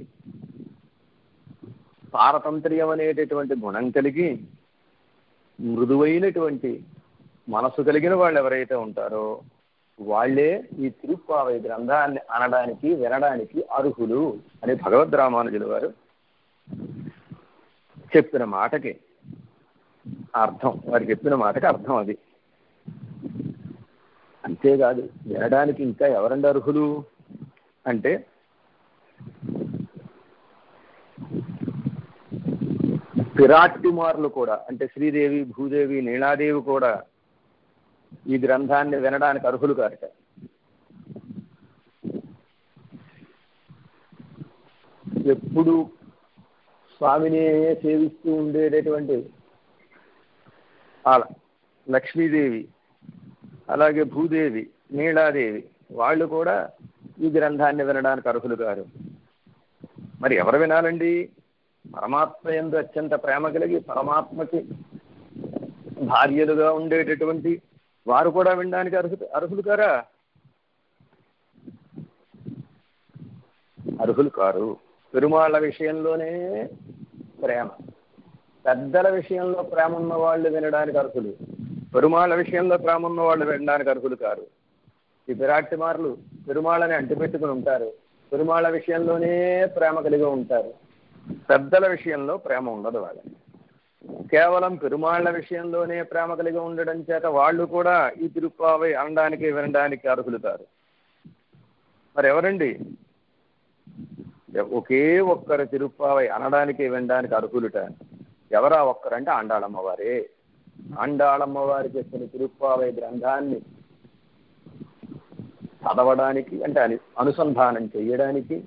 [SPEAKER 1] పారతంత్ర్యం అనేటటువంటి గుణం కలిగి, మృదువైనటువంటి మనసు కలిగిన వాళ్ళు ఎవరైతే ఉంటారో వాళ్లే ఈ తిరుప్పావై గ్రంథాన్ని అనడానికి వినడానికి అర్హులు అని భగవద్ రామానుజుల వారు చెప్పిన మాటకి అర్థం, వారు చెప్పిన మాటకి అర్థం అది. అంతేకాదు, వినడానికి ఇంకా ఎవరండి అర్హులు అంటే పిరాట్టిమార్లు కూడా, అంటే శ్రీదేవి, భూదేవి, నీలాదేవి కూడా ఈ గ్రంథాన్ని వినడానికి అర్హులు కారట. ఎప్పుడు స్వామిని సేవిస్తూ ఉండేటటువంటి లక్ష్మీదేవి, అలాగే భూదేవి, నీలాదేవి వాళ్ళు కూడా ఈ గ్రంథాన్ని వినడానికి అర్హులు కారు. మరి ఎవరు వినాలండి? పరమాత్మ యందు అత్యంత ప్రేమ కలిగి పరమాత్మకి భార్యలుగా ఉండేటటువంటి వారు కూడా వినడానికి అర్హులు కారా? అర్హులు కారు. పెరుమాళ్ళ విషయంలోనే ప్రేమ, పెద్దల విషయంలో ప్రేమ ఉన్న వాళ్ళు వినడానికి అర్హులు. పెరుమాళ్ళ విషయంలో ప్రేమ ఉన్న వాళ్ళు వినడానికి అర్హులు కారు. ఈ పిరాట్టిమార్లు పెరుమాళ్ళని అంటిపెట్టుకుని ఉంటారు, పెరుమాళ్ళ విషయంలోనే ప్రేమ కలిగి ఉంటారు, పెద్దల విషయంలో ప్రేమ ఉండదు వాళ్ళకి. కేవలం పెరుమాళ్ళ విషయంలోనే ప్రేమ కలిగి ఉండడం చేత వాళ్ళు కూడా ఈ తిరుప్పావై అనడానికి వినడానికి అర్హులు కారు. మరి ఎవరండి? ఒకే ఒక్కరు తిరుప్పావై అనడానికి వినడానికి అర్హులుట. ఎవరా ఒక్కరంటే ఆండాళమ్మవారే. ఆండాళమ్మవారి చెప్పిన తిరుప్పావై గ్రంథాన్ని చదవడానికి, అంటే అనుసంధానం చేయడానికి,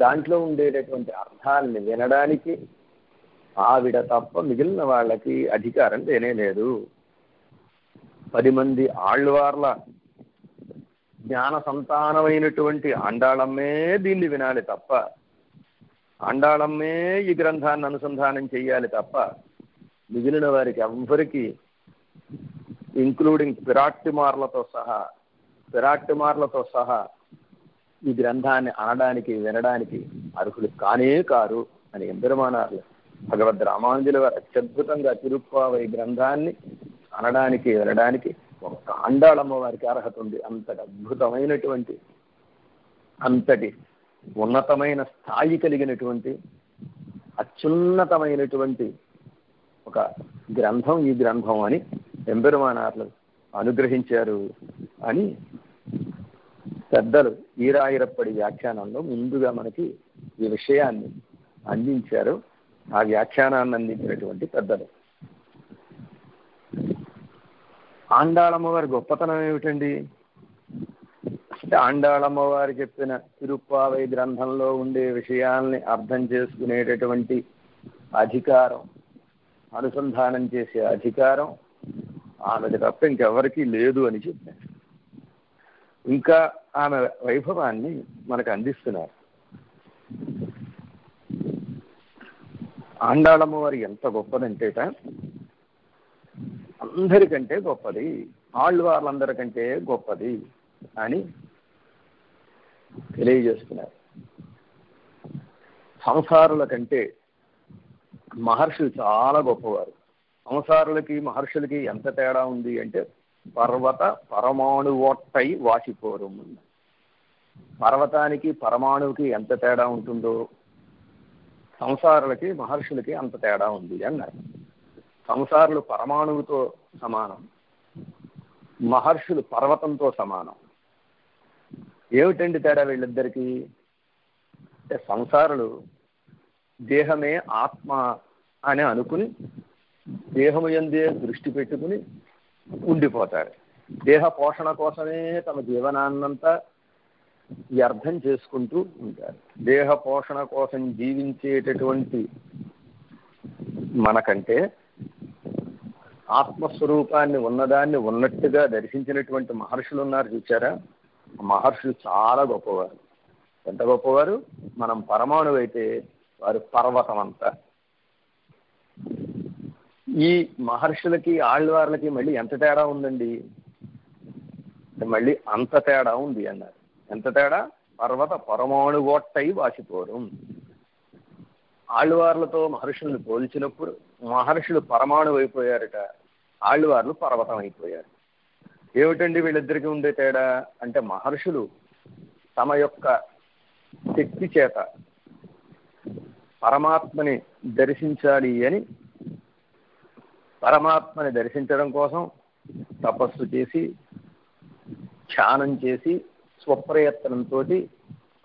[SPEAKER 1] దాంట్లో ఉండేటటువంటి అర్థాలని వినడానికి ఆవిడ తప్ప మిగిలిన వాళ్ళకి అధికారం లేనే లేదు. 10 మంది ఆళ్వార్ల జ్ఞాన సంతానమైనటువంటి ఆండాళమ్మే దీన్ని వినాలి తప్ప, ఆండాళమ్మే ఈ గ్రంథాన్ని అనుసంధానం చెయ్యాలి తప్ప, మిగిలిన వారికి ఎవ్వరికి, ఇంక్లూడింగ్ పిరాట్టిమార్లతో సహా ఈ గ్రంథాన్ని అనడానికి వినడానికి అర్హులు కానే కారు అని ఎంబెరుమానార్లు భగవద్ రామానుజుల వారు అత్యద్భుతంగా తిరుప్పావై గ్రంథాన్ని అనడానికి వినడానికి ఒక్క ఆండాళమ్మ వారికి అర్హత ఉంది. అంతటి అద్భుతమైనటువంటి, అంతటి ఉన్నతమైన స్థాయి కలిగినటువంటి, అత్యున్నతమైనటువంటి ఒక గ్రంథం ఈ గ్రంథం అని ఎంబెరుమానార్లు అనుగ్రహించారు అని పెద్దలు ఈరాయిరప్పడి వ్యాఖ్యానంలో ముందుగా మనకి ఈ విషయాన్ని అందించారు. ఆ వ్యాఖ్యానాన్ని అందించినటువంటి పెద్దలు. ఆండాళమ్మవారి గొప్పతనం ఏమిటండి అంటే, ఆండాళమ్మవారు చెప్పిన తిరుప్పావై గ్రంథంలో ఉండే విషయాల్ని అర్థం చేసుకునేటటువంటి అధికారం, అనుసంధానం చేసే అధికారం ఆమెకు తప్ప ఇంకెవరికీ లేదు అని చెప్పారు. ఇంకా ఆమె వైభవాన్ని మనకు అందిస్తున్నారు. ఆండాళమ్మ వారు ఎంత గొప్పదంటేట, అందరికంటే గొప్పది, ఆళ్వార్లందరికంటే గొప్పది అని తెలియజేస్తున్నారు. సంసారుల కంటే మహర్షులు చాలా గొప్పవారు. సంసారులకి మహర్షులకి ఎంత తేడా ఉంది అంటే, పర్వత పరమాణు ఒట్టై వాసిపోరు. పర్వతానికి పరమాణువుకి ఎంత తేడా ఉంటుందో సంసారులకి మహర్షులకి అంత తేడా ఉంది అన్నారు. సంసారులు పరమాణువుతో సమానం, మహర్షులు పర్వతంతో సమానం. ఏమిటండి తేడా వీళ్ళిద్దరికీ? సంసారులు దేహమే ఆత్మ అని అనుకుని దేహము యందే దృష్టి పెట్టుకుని ఉండిపోతారు. దేహ పోషణ కోసమే తమ జీవనాన్నంతా వ్యర్థం చేసుకుంటూ ఉంటారు. దేహ పోషణ కోసం జీవించేటటువంటి మనకంటే ఆత్మస్వరూపాన్ని ఉన్నదాన్ని ఉన్నట్టుగా దర్శించినటువంటి మహర్షులు ఉన్నారు చూచారా. మహర్షులు చాలా గొప్పవారు. ఎంత గొప్పవారు! మనం పరమాణువు అయితే వారు పర్వతం అంతా. ఈ మహర్షులకి ఆళ్వార్లకి మళ్ళీ ఎంత తేడా ఉందండి? మళ్ళీ అంత తేడా ఉంది అన్నారు. ఎంత తేడా? పర్వత పరమాణు ఓట్టై వాసిపోరు. ఆళ్వార్లతో మహర్షుల్ని పోల్చినప్పుడు మహర్షులు పరమాణువు అయిపోయారట, ఆళ్వార్లు పర్వతం అయిపోయారు. ఏమిటండి వీళ్ళిద్దరికీ ఉండే తేడా అంటే, మహర్షులు తమ యొక్క శక్తి చేత పరమాత్మని దర్శించాలి అని, పరమాత్మని దర్శించడం కోసం తపస్సు చేసి ధ్యానం చేసి స్వప్రయత్నంతో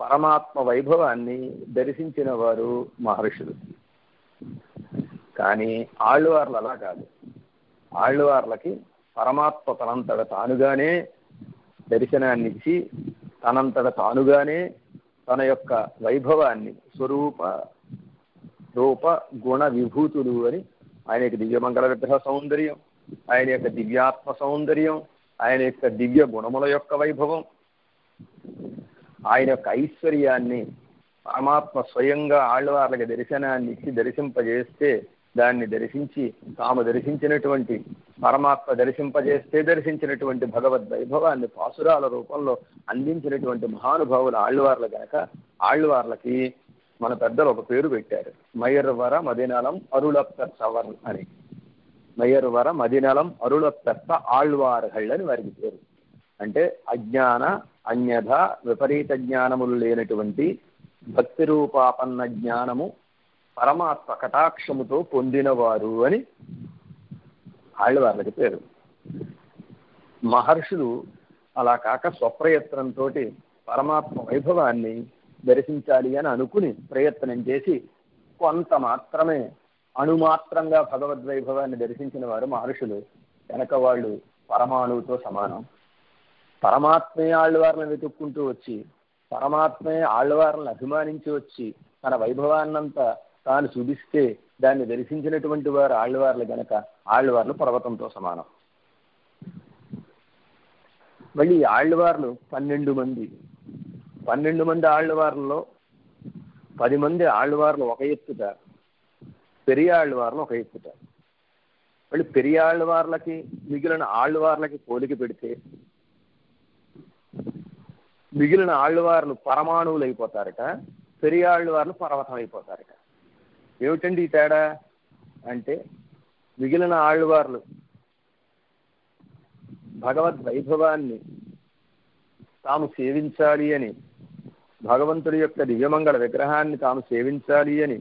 [SPEAKER 1] పరమాత్మ వైభవాన్ని దర్శించిన వారు మహర్షులు. కానీ ఆళ్వార్లు అలా కాదు. ఆళ్వార్లకి పరమాత్మ తనంతట తానుగానే దర్శనాన్నిచ్చి తనంతట తానుగానే తన యొక్క వైభవాన్ని స్వరూప రూప గుణ విభూతులు అని, ఆయన యొక్క దివ్యమంగళ విగ్రహ సౌందర్యం, ఆయన యొక్క దివ్యాత్మ సౌందర్యం, ఆయన యొక్క దివ్య గుణముల యొక్క వైభవం, ఆయన యొక్క ఐశ్వర్యాన్ని పరమాత్మ స్వయంగా ఆళ్వార్లకి దర్శనాన్ని ఇచ్చి దర్శింపజేస్తే దాన్ని దర్శించి తాము దర్శించినటువంటి పరమాత్మ దర్శించినటువంటి భగవద్ వైభవాన్ని పాసురాల రూపంలో అందించినటువంటి మహానుభావులు ఆళ్వార్లు గనక ఆళ్వార్లకి మన పెద్దలు ఒక పేరు పెట్టారు, మయర్వర మదినలం అరుళపెత్తవర్ అని. మయర్వర మదినలం అరుళపెత్త ఆళ్వార్హళ్ అని వారికి పేరు. అంటే అజ్ఞాన అన్యథ విపరీత జ్ఞానములు లేనటువంటి భక్తి రూపాపన్న జ్ఞానము పరమాత్మ కటాక్షముతో పొందినవారు అని ఆళ్వార్లకి పేరు. మహర్షులు అలా కాక స్వప్రయత్నంతో పరమాత్మ వైభవాన్ని దర్శించాలి అని అనుకుని ప్రయత్నం చేసి కొంత మాత్రమే అణుమాత్రంగా భగవద్వైభవాన్ని దర్శించిన వారు మహర్షులు. వెనక వాళ్ళు పరమాణువుతో సమానం. పరమాత్మే ఆళ్వార్లను వెతుక్కుంటూ వచ్చి పరమాత్మే ఆళ్వార్లను అభిమానించి వచ్చి తన వైభవాన్నంతా తాను చూపిస్తే దాన్ని దర్శించినటువంటి వారు ఆళ్వార్లు గనక ఆళ్వార్లు పర్వతంతో సమానం. మళ్ళీ ఆళ్వార్లు 12 మంది. 12 మంది ఆళ్వార్లలో 10 మంది ఆళ్వార్లు ఒక ఎత్తుట, పెరియ ఆళ్వార్లు ఒక ఎత్తుట. మళ్ళీ పెరియ ఆళ్వార్లకి మిగిలిన ఆళ్వార్లకి పోలిక పెడితే మిగిలిన ఆళ్వార్లు పరమాణువులు అయిపోతారట, పెరియ ఆళ్వార్లు పర్వతం అయిపోతారట. ఏమిటండి ఈ తేడా అంటే, మిగిలిన ఆళ్వార్లు భగవద్ వైభవాన్ని తాము సేవించాలి అని, భగవంతుడి యొక్క దివ్యమంగళ విగ్రహాన్ని తాము సేవించాలి అని,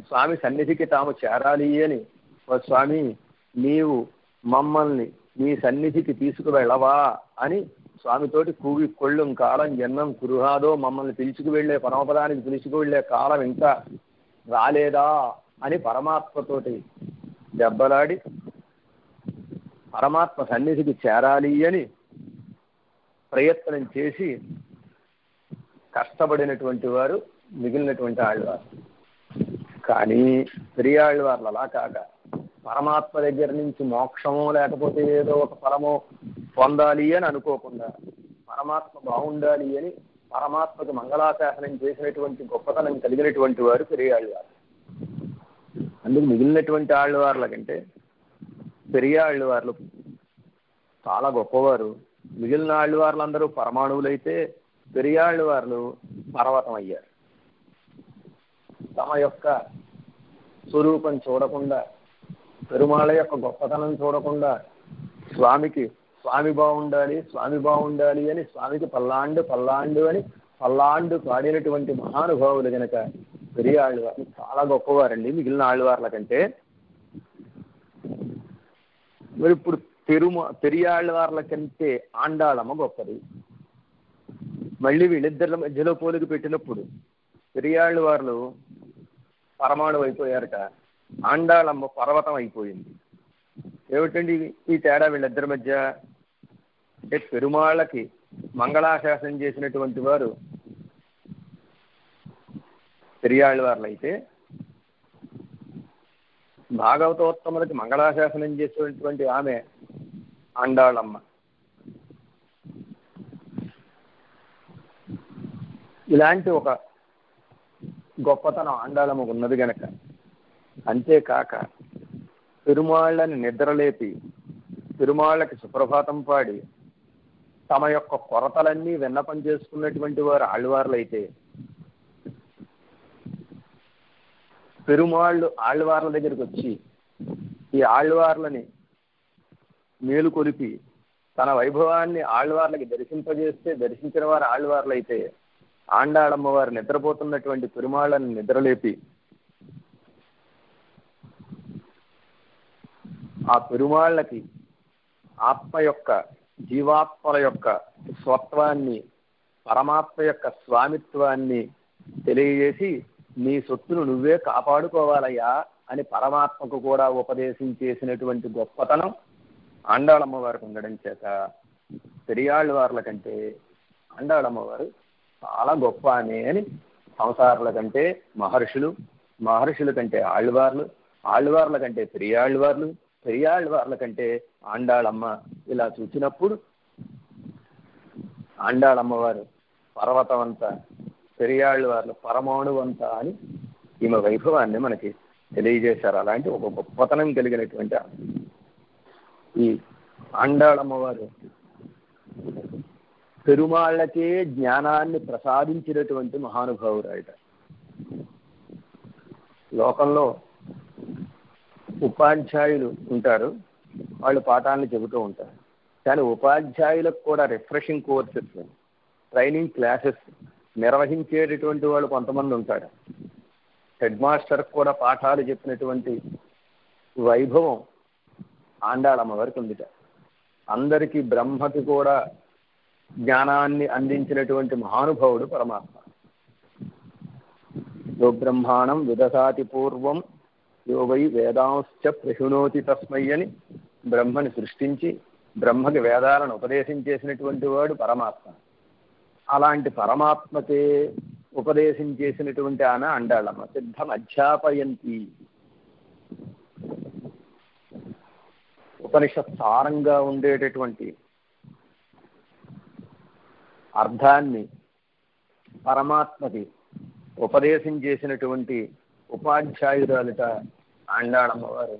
[SPEAKER 1] స్వామి సన్నిధికి తాము చేరాలి అని, ఓ స్వామి నీవు మమ్మల్ని నీ సన్నిధికి తీసుకువెళ్ళవా అని స్వామితోటి కూవి కొళ్ళుం కాలం జన్మం కురుహాదో, మమ్మల్ని పిలుచుకువెళ్ళే పరమపదానికి పిలుచుకువెళ్ళే కాలం ఇంకా రాలేదా అని పరమాత్మతోటి దెబ్బలాడి పరమాత్మ సన్నిధికి చేరాలి అని ప్రయత్నం చేసి కష్టపడినటువంటి వారు మిగిలినటువంటి ఆళ్వారు. కానీ పెరియాళ్వార్లు అలా కాక పరమాత్మ దగ్గర నుంచి మోక్షమో లేకపోతే ఏదో ఒక ఫలమో పొందాలి అని అనుకోకుండా పరమాత్మ బాగుండాలి అని పరమాత్మకు మంగళాశాసనం చేసినటువంటి గొప్పతనం కలిగినటువంటి వారు పెరియాళ్వారు. అందుకు మిగిలినటువంటి ఆళ్వార్ల కంటే పెరియాళ్వార్లు చాలా గొప్పవారు. మిగిలిన ఆళ్వార్లందరూ పరమాణువులైతే పెరియాళ్వార్లు పర్వతం అయ్యారు. తమ యొక్క స్వరూపం చూడకుండా, పెరుమాళ యొక్క గొప్పతనం చూడకుండా స్వామి బాగుండాలి అని స్వామికి పల్లాండు అని పల్లాండు పాడినటువంటి మహానుభావులు కనుక పెరియాళ్వార్లు చాలా గొప్పవారండి మిగిలిన ఆళ్వార్ల కంటే. మరి ఇప్పుడు పెరియాళ్వార్ల కంటే ఆండాళమ్మ గొప్పది. మళ్ళీ వీళ్ళిద్దరి మధ్యలో పోలిక పెట్టినప్పుడు పెరియాళ్ళు వారు పరమాణువు అయిపోయారట, ఆండాళమ్మ పర్వతం అయిపోయింది. ఏమిటండి ఈ తేడా వీళ్ళిద్దరి మధ్య అంటే? పెరుమాళ్ళకి మంగళాశాసనం చేసినటువంటి వారు పెరియాళ్ళ వారు అయితే, భాగవతోత్తములకి మంగళాశాసనం చేసినటువంటి ఆమె ఆండాళమ్మ. ఇలాంటి ఒక గొప్పతనం ఆండాళమ్మకు ఉన్నది గనక, అంతేకాక పెరుమాళ్ళని నిద్రలేపి పెరుమాళ్ళకి సుప్రభాతం పాడి తమ యొక్క కొరతలన్నీ విన్నపం చేసుకున్నటువంటి వారు ఆళ్వార్లైతే, పెరుమాళ్ళు ఆళ్వార్ల దగ్గరికి వచ్చి ఈ ఆళ్వార్లని మేలుకొలిపి తన వైభవాన్ని ఆళ్వార్లకి దర్శింపజేస్తే, దర్శించిన వారు ఆళ్వార్లైతే, ఆండాళమ్మ వారు నిద్రపోతున్నటువంటి పెరుమాళ్ళని నిద్రలేపి ఆ పెరుమాళ్ళకి ఆత్మ యొక్క, జీవాత్మల యొక్క స్వత్వాన్ని, పరమాత్మ యొక్క స్వామిత్వాన్ని తెలియజేసి నీ సొత్తును నువ్వే కాపాడుకోవాలయ్యా అని పరమాత్మకు కూడా ఉపదేశం చేసినటువంటి గొప్పతనం ఆండాళమ్మ వారికి ఉండడం చేత పెరియాళ్ళ వార్ల కంటే ఆండాళమ్మ వారు చాలా గొప్ప అని సంసారుల కంటే మహర్షులు, మహర్షుల కంటే ఆళ్వార్లు, ఆళ్వార్ల కంటే పెరియాళ్ళవార్లు, పెరియాళ్ళవార్ల కంటే ఆండాళమ్మ ఇలా చూసినప్పుడు ఆండాళమ్మ వారు పర్వతమంతా, పెరియాళ్ళ వార్లు పరమాణువంతా అని ఈమె వైభవాన్ని మనకి తెలియజేశారు. అలాంటి ఒక గొప్పతనం కలిగినటువంటి ఈ ఆండాళమ్మ వారు పెరుమాళ్ళకే జ్ఞానాన్ని ప్రసాదించినటువంటి మహానుభావురాయట. లోకంలో ఉపాధ్యాయులు ఉంటారు, వాళ్ళు పాఠాలను చెబుతూ ఉంటారు. కానీ ఉపాధ్యాయులకు కూడా రిఫ్రెషింగ్ కోర్సెస్, ట్రైనింగ్ క్లాసెస్ నిర్వహించేటటువంటి వాళ్ళు కొంతమంది ఉంటారు. హెడ్ మాస్టర్కి కూడా పాఠాలు చెప్పినటువంటి వైభవం ఆండాళమ్మ వారికి ఉందిట. అందరికీ, బ్రహ్మకి కూడా జ్ఞానాన్ని అందించినటువంటి మహానుభావుడు పరమాత్మ. యో బ్రహ్మాణం విదసాతి పూర్వం యో వై వేదాంశ్చ ప్రశృణోతి తస్మై అని బ్రహ్మని సృష్టించి బ్రహ్మకి వేదాలను ఉపదేశం చేసినటువంటి వాడు పరమాత్మ. అలాంటి పరమాత్మకే ఉపదేశం చేసినటువంటి ఆమె ఆండాళమ్మ. సిద్ధం అధ్యాపయంతి, ఉపనిషత్ సారంగా ఉండేటటువంటి అర్థాన్ని పరమాత్మకి ఉపదేశం చేసినటువంటి ఉపాధ్యాయురాలిట ఆండాళమ్మ వారు.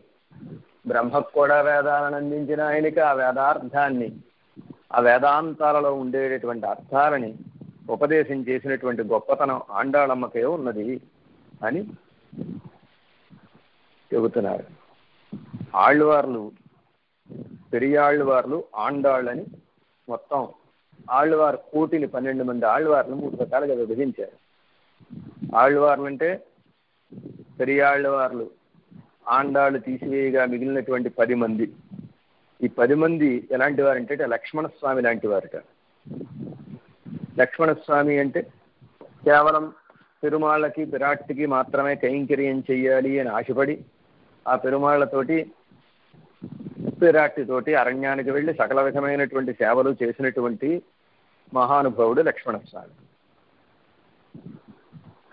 [SPEAKER 1] బ్రహ్మకు కూడా వేదాలను అందించిన ఆయనకి ఆ వేదార్థాన్ని, ఆ వేదాంతాలలో ఉండేటటువంటి అర్థాలని ఉపదేశం చేసినటువంటి గొప్పతనం ఆండాళమ్మకే ఉన్నది అని చెబుతున్నారు. ఆళ్వార్లు, పెరియాళ్ళవార్లు, ఆండాళ్ళని మొత్తం ఆళ్వారు కోటిని 12 మంది ఆళ్వార్లు 3 రకాలుగా విభజించారు. ఆళ్వార్లు అంటే పెరియాళ్ళవార్లు, ఆండాళ్ళు తీసివేయగా మిగిలినటువంటి 10 మంది. ఈ 10 మంది ఎలాంటి వారంటే లక్ష్మణస్వామి లాంటి వారట. లక్ష్మణస్వామి అంటే కేవలం పెరుమాళ్ళకి, పిరాట్టికి మాత్రమే కైంకర్యం చెయ్యాలి అని ఆశపడి ఆ పెరుమాళ్లతోటి, పిరాట్టితోటి అరణ్యానికి వెళ్ళి సకల విధమైనటువంటి సేవలు చేసినటువంటి మహానుభావుడు లక్ష్మణస్వామి.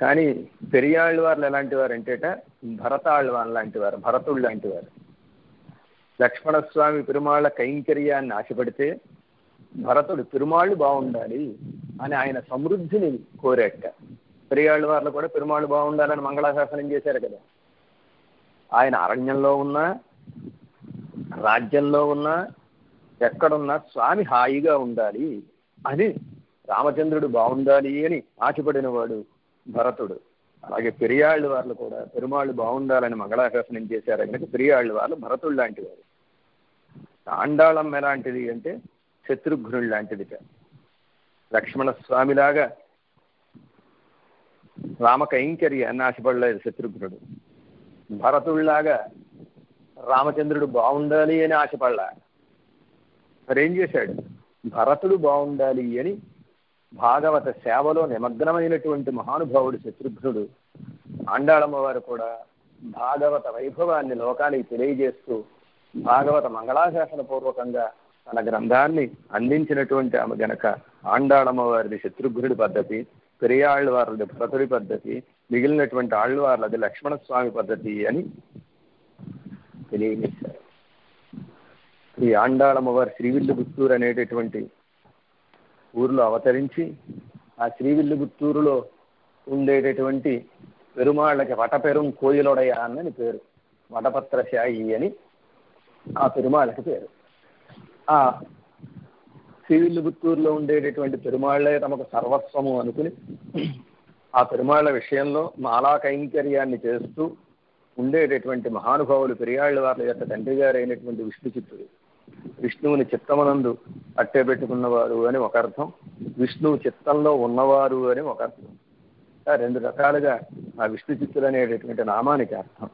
[SPEAKER 1] కానీ పెరియాళ్ళ వారు ఎలాంటి వారు అంటేట భరతాళ్ళవాన్ లాంటి వారు, భరతుడు లాంటి వారు. లక్ష్మణస్వామి పెరుమాళ్ళ కైంకర్యాన్ని ఆశపడితే భరతుడు పెరుమాళ్ళు బాగుండాలి అని ఆయన సమృద్ధిని కోరేట. పెరియాళ్ళ వారిలో కూడా పెరుమాళ్ళు బాగుండాలని మంగళాశాసనం చేశారు కదా. ఆయన అరణ్యంలో ఉన్నా, రాజ్యంలో ఉన్నా, ఎక్కడున్నా స్వామి హాయిగా ఉండాలి అని, రామచంద్రుడు బాగుండాలి అని ఆశపడిన వాడు భరతుడు. అలాగే పెరియాళ్ళ వారు కూడా పెరుమాళ్ళు బాగుండాలని మంగళాశాసనం చేశారు కనుక పెరియాళ్ళ వాళ్ళు భరతుడు లాంటి వారు. ఆండాళమ్మ ఎలాంటిది అంటే శత్రుఘ్నుడు లాంటిదిట. లక్ష్మణస్వామిలాగా రామకైంకర్యాన్ని ఆశపడలేదు శత్రుఘ్నుడు. భరతుడిలాగా రామచంద్రుడు బాగుండాలి అని ఆశపడలా. మరేం చేశాడు? భరతుడు బాగుండాలి అని భాగవత సేవలో నిమగ్నమైనటువంటి మహానుభావుడు శత్రుఘ్నుడు. ఆండాళమ్మవారు కూడా భాగవత వైభవాన్ని లోకానికి తెలియజేస్తూ భాగవత మంగళాశాసన పూర్వకంగా తన గ్రంథాన్ని అందించినటువంటి ఆమె గనక ఆండాళమ్మవారిది శత్రుఘ్నుడి పద్ధతి, పెరియాళ్ళవారిది భరతుడి పద్ధతి, మిగిలినటువంటి ఆళ్ళవార్లది లక్ష్మణస్వామి పద్ధతి అని తెలియజేశారు. ఈ ఆండాళమ్మవారు శ్రీవిల్లిపుత్తూరు అనేటటువంటి ఊరిలో అవతరించి ఆ శ్రీవిల్లిపుత్తూరులో ఉండేటటువంటి పెరుమాళ్ళకి వటపెరుం కోయిలొడయ అని పేరు, వటపత్రశాయి అని ఆ పెరుమాళ్ళకి పేరు. ఆ శ్రీవిల్లిపుత్తూరులో ఉండేటటువంటి పెరుమాళ్లే తమకు సర్వస్వము అనుకుని ఆ పెరుమాళ్ల విషయంలో మాలా కైంకర్యాన్ని చేస్తూ ఉండేటటువంటి మహానుభావులు పెరియాళ్ళ వారి యొక్క తండ్రి గారు అయినటువంటి విష్ణుచిత్తుడు. విష్ణువుని చిత్తమునందు అట్టే పెట్టుకున్నవారు అని ఒక అర్థం, విష్ణువు చిత్తంలో ఉన్నవారు అని ఒక అర్థం. రెండు రకాలుగా ఆ విష్ణుచిత్తుడు అనేటటువంటి నామానికి అర్థం.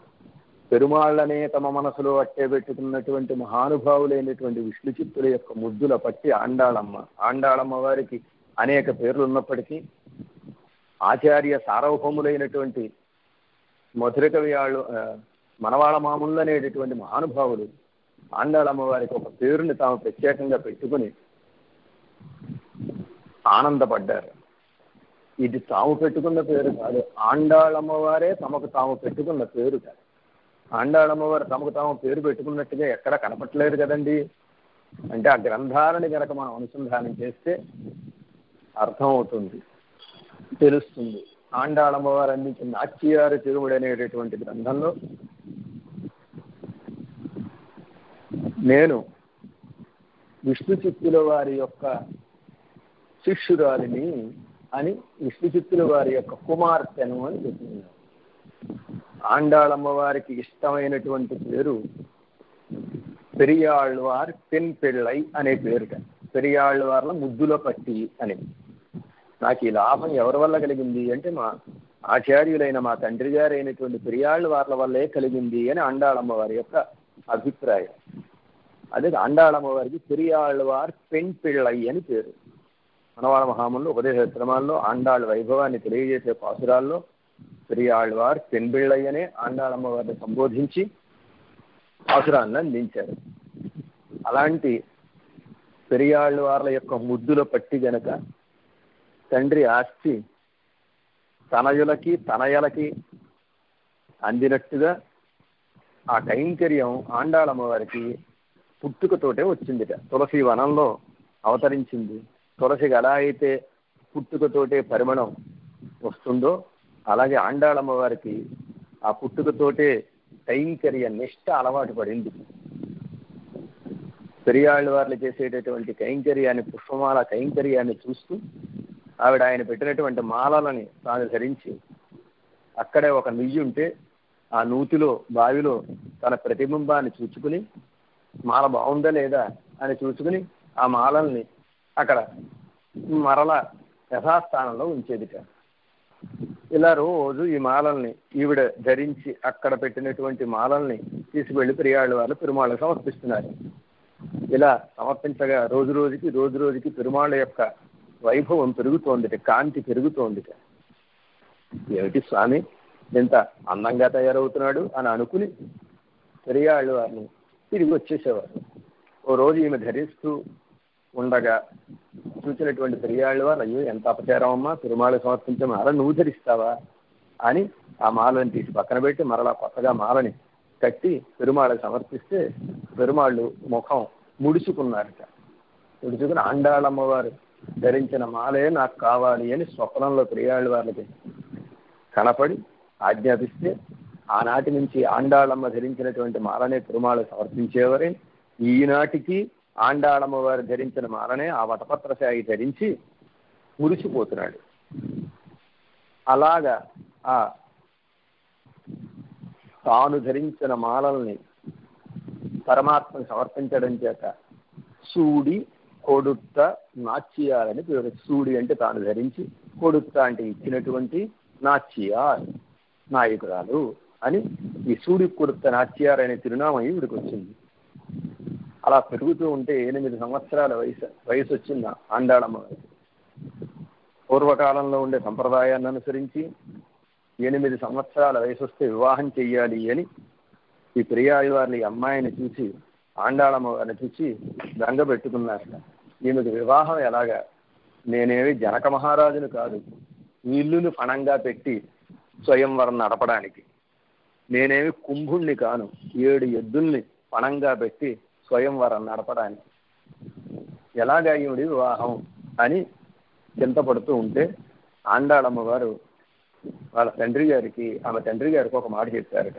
[SPEAKER 1] పెరుమాళ్లనే తమ మనసులో అట్టే పెట్టుకున్నటువంటి మహానుభావులైనటువంటి విష్ణుచిత్తుల యొక్క ముద్దుల పట్టి ఆండాళమ్మ. ఆండాళమ్మ వారికి అనేక పేర్లు ఉన్నప్పటికీ ఆచార్య సార్వభౌములైనటువంటి మధుర కవియాళ్ళు మనవాళ మాముళ్ళు అనేటటువంటి మహానుభావులు ఆండాళమ్మ వారికి ఒక పేరుని తాము ప్రత్యేకంగా పెట్టుకుని ఆనందపడ్డారు. ఇది తాము పెట్టుకున్న పేరు కాదు, ఆండాళమ్మవారే తమకు తాము పెట్టుకున్న పేరు కాదు. ఆండాళమ్మవారు తమకు తాము పేరు పెట్టుకున్నట్టుగా ఎక్కడ కనపట్లేదు కదండి. అంటే ఆ గ్రంథాలని కనుక మనం అనుసంధానం చేస్తే అర్థమవుతుంది, తెలుస్తుంది. ఆండాళమ్మవారు అందించిన నాట్యారు తిరుముడు అనేటటువంటి గ్రంథంలో నేను విష్ణుచిత్తుల వారి యొక్క శిష్యురాలిని అని, విష్ణుచిత్తుల వారి యొక్క కుమార్తెను అని చెప్తున్నాను. ఆండాళమ్మ వారికి ఇష్టమైనటువంటి పేరు పెరియాళ్ళవార్ పెన్ పెళ్ళై అనే పేరుట. పెరియాళ్ళవార్ల ముద్దుల పట్టి అని. నాకు ఈ లాభం ఎవరి వల్ల కలిగింది అంటే మా ఆచార్యులైన మా తండ్రి గారు అయినటువంటి పెరియాళ్ళవార్ల వల్లే కలిగింది అని ఆండాళమ్మ వారి యొక్క అభిప్రాయం. అదే ఆండాళమ్మ వారికి పెరియాళ్ళవార్ పెన్ పెళ్ళై అని పేరు. మనవాళ మహాములు ఉపదేశ క్రమాల్లో ఆండాళ్ళ వైభవాన్ని తెలియజేసే పాసురాల్లో పెరియాళ్ళవార్ పెన్బిళ్ళై అనే ఆండాళమ్మ వారిని సంబోధించి పాసురాన్ని అందించారు. అలాంటి పెరియాళ్ళవార్ల యొక్క ముద్దుల పట్టి గనక తండ్రి ఆస్తి తనయులకి తనయలకి అందినట్టుగా ఆ కైంకర్యం ఆండాళమ్మ వారికి పుట్టుకతోటే వచ్చిందిట. తులసి వనంలో అవతరించింది. తులసికి ఎలా అయితే పుట్టుకతోటే పరిమళం వస్తుందో అలాగే ఆండాళమ్మ వారికి ఆ పుట్టుకతోటే కైంకర్య నిష్ఠ అలవాటు పడింది. పెరియాళ్ళ వారిని చేసేటటువంటి కైంకర్యాన్ని, పుష్పమాల కైంకర్యాన్ని చూస్తూ ఆవిడ ఆయన పెట్టినటువంటి మాలలని తాను ధరించి అక్కడే ఒక నుయ్యి ఉంటే ఆ నూతిలో బావిలో తన ప్రతిబింబాన్ని చూచుకుని మాల బాగుందా లేదా అని చూసుకుని ఆ మాలల్ని అక్కడ మరల యథాస్థానంలో ఉంచేదిట. ఇలా రోజు ఈ మాలల్ని ఈవిడ ధరించి అక్కడ పెట్టినటువంటి మాలల్ని తీసుకువెళ్ళి పెరియాళ్ళ వాళ్ళు పెరుమాళ్ళకు సమర్పిస్తున్నారు. ఇలా సమర్పించగా రోజు రోజుకి పెరుమాళ్ళ యొక్క వైభవం పెరుగుతోందిట, కాంతి పెరుగుతోందిట. ఏమిటి స్వామి ఎంత అందంగా తయారవుతున్నాడు అని అనుకుని పెరియాళ్ళ వారిని తిరిగి వచ్చేసేవారు. ఓ రోజు ఈమె ధరిస్తూ ఉండగా చూసినటువంటి పెరియాళ్ళ వారు, అయ్యో ఎంత అపచారం అమ్మా, పెరుమాళకు సమర్పించే మాల నువ్వు ధరిస్తావా అని ఆ మాలని తీసి పక్కన పెట్టి మరలా కొత్తగా మాలని కట్టి పెరుమాళకు సమర్పిస్తే పెరుమాళ్ళు ముఖం ముడుచుకున్నారట. ముడుచుకుని ఆండాళమ్మ వారు ధరించిన మాలే నాకు కావాలి అని స్వప్నంలో పెరియాళ్ళ వారికి కనపడి ఆజ్ఞాపిస్తే ఆనాటి నుంచి ఆండాళమ్మ ధరించినటువంటి మాలనే పెరుమాళకు సమర్పించేవారే. ఈనాటికి ఆండాళమ్మ వారు ధరించిన మాలనే ఆ వటపత్రశాయి ధరించి మురిసిపోతున్నాడు. అలాగా ఆ తాను ధరించిన మాలల్ని పరమాత్మను సమర్పించడం చేత సూడి కొడుత్త నాచ్యాలని పేరు. సూడి అంటే తాను ధరించి, కొడుత్త అంటే ఇచ్చినటువంటి, నాచ్యార్ నాయకురాలు అని ఈ సూడి కొడుత్త నాచ్యార్ అనే తిరునామం ఈవిడికి వచ్చింది. అలా పెరుగుతూ ఉంటే 8 సంవత్సరాల వయసు వచ్చింది ఆండాళమ్మ. పూర్వకాలంలో ఉండే సంప్రదాయాన్ని అనుసరించి 8 సంవత్సరాల వయసు వస్తే వివాహం చెయ్యాలి అని ఈ పెరియాళ్ళవారి అమ్మాయిని చూసి ఆండాళమ్మ వారిని చూసి బెంగ పెట్టుకున్నారట. ఈమెకు వివాహం ఎలాగా? నేనేమి జనక మహారాజును కాదు, ఇల్లును పణంగా పెట్టి స్వయంవరం నడపడానికి. నేనేమి కుంభుణ్ణి కాను, 7 ఎద్దుల్ని పణంగా పెట్టి స్వయంవరం నడపడానికి. ఎలాగా ఈవిడి వివాహం అని చింతపడుతూ ఉంటే ఆండాళమ్మ వారు వాళ్ళ తండ్రి గారికి, ఆమె తండ్రి గారికి ఒక మాట చెప్పారట.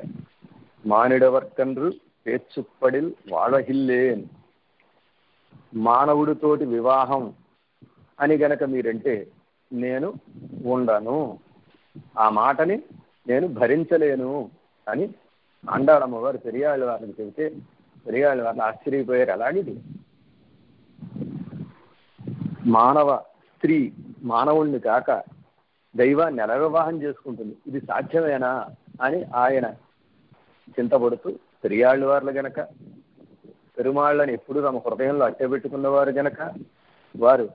[SPEAKER 1] మానిడవర్కన్రు పేచ్చుప్పడిల్ వాళహిల్లేన్. మానవుడితోటి వివాహం అని గనక మీరంటే నేను ఉండను, ఆ మాటని నేను భరించలేను అని ఆండాళమ్మ వారు పెరియాళ్ళ వారిని చెబితే పెరియాళ్ళ వారిని ఆశ్చర్యపోయారు. అలాంటిది మానవ స్త్రీ మానవుణ్ణి కాక దైవాన్ని ఎలా వివాహం చేసుకుంటుంది, ఇది సాధ్యమేనా అని ఆయన చింతపడుతూ పెరియాళ్ళ వార్లు గనక పెరుమాళ్ళని ఎప్పుడు తమ హృదయంలో అట్టబెట్టుకున్నవారు గనక వారు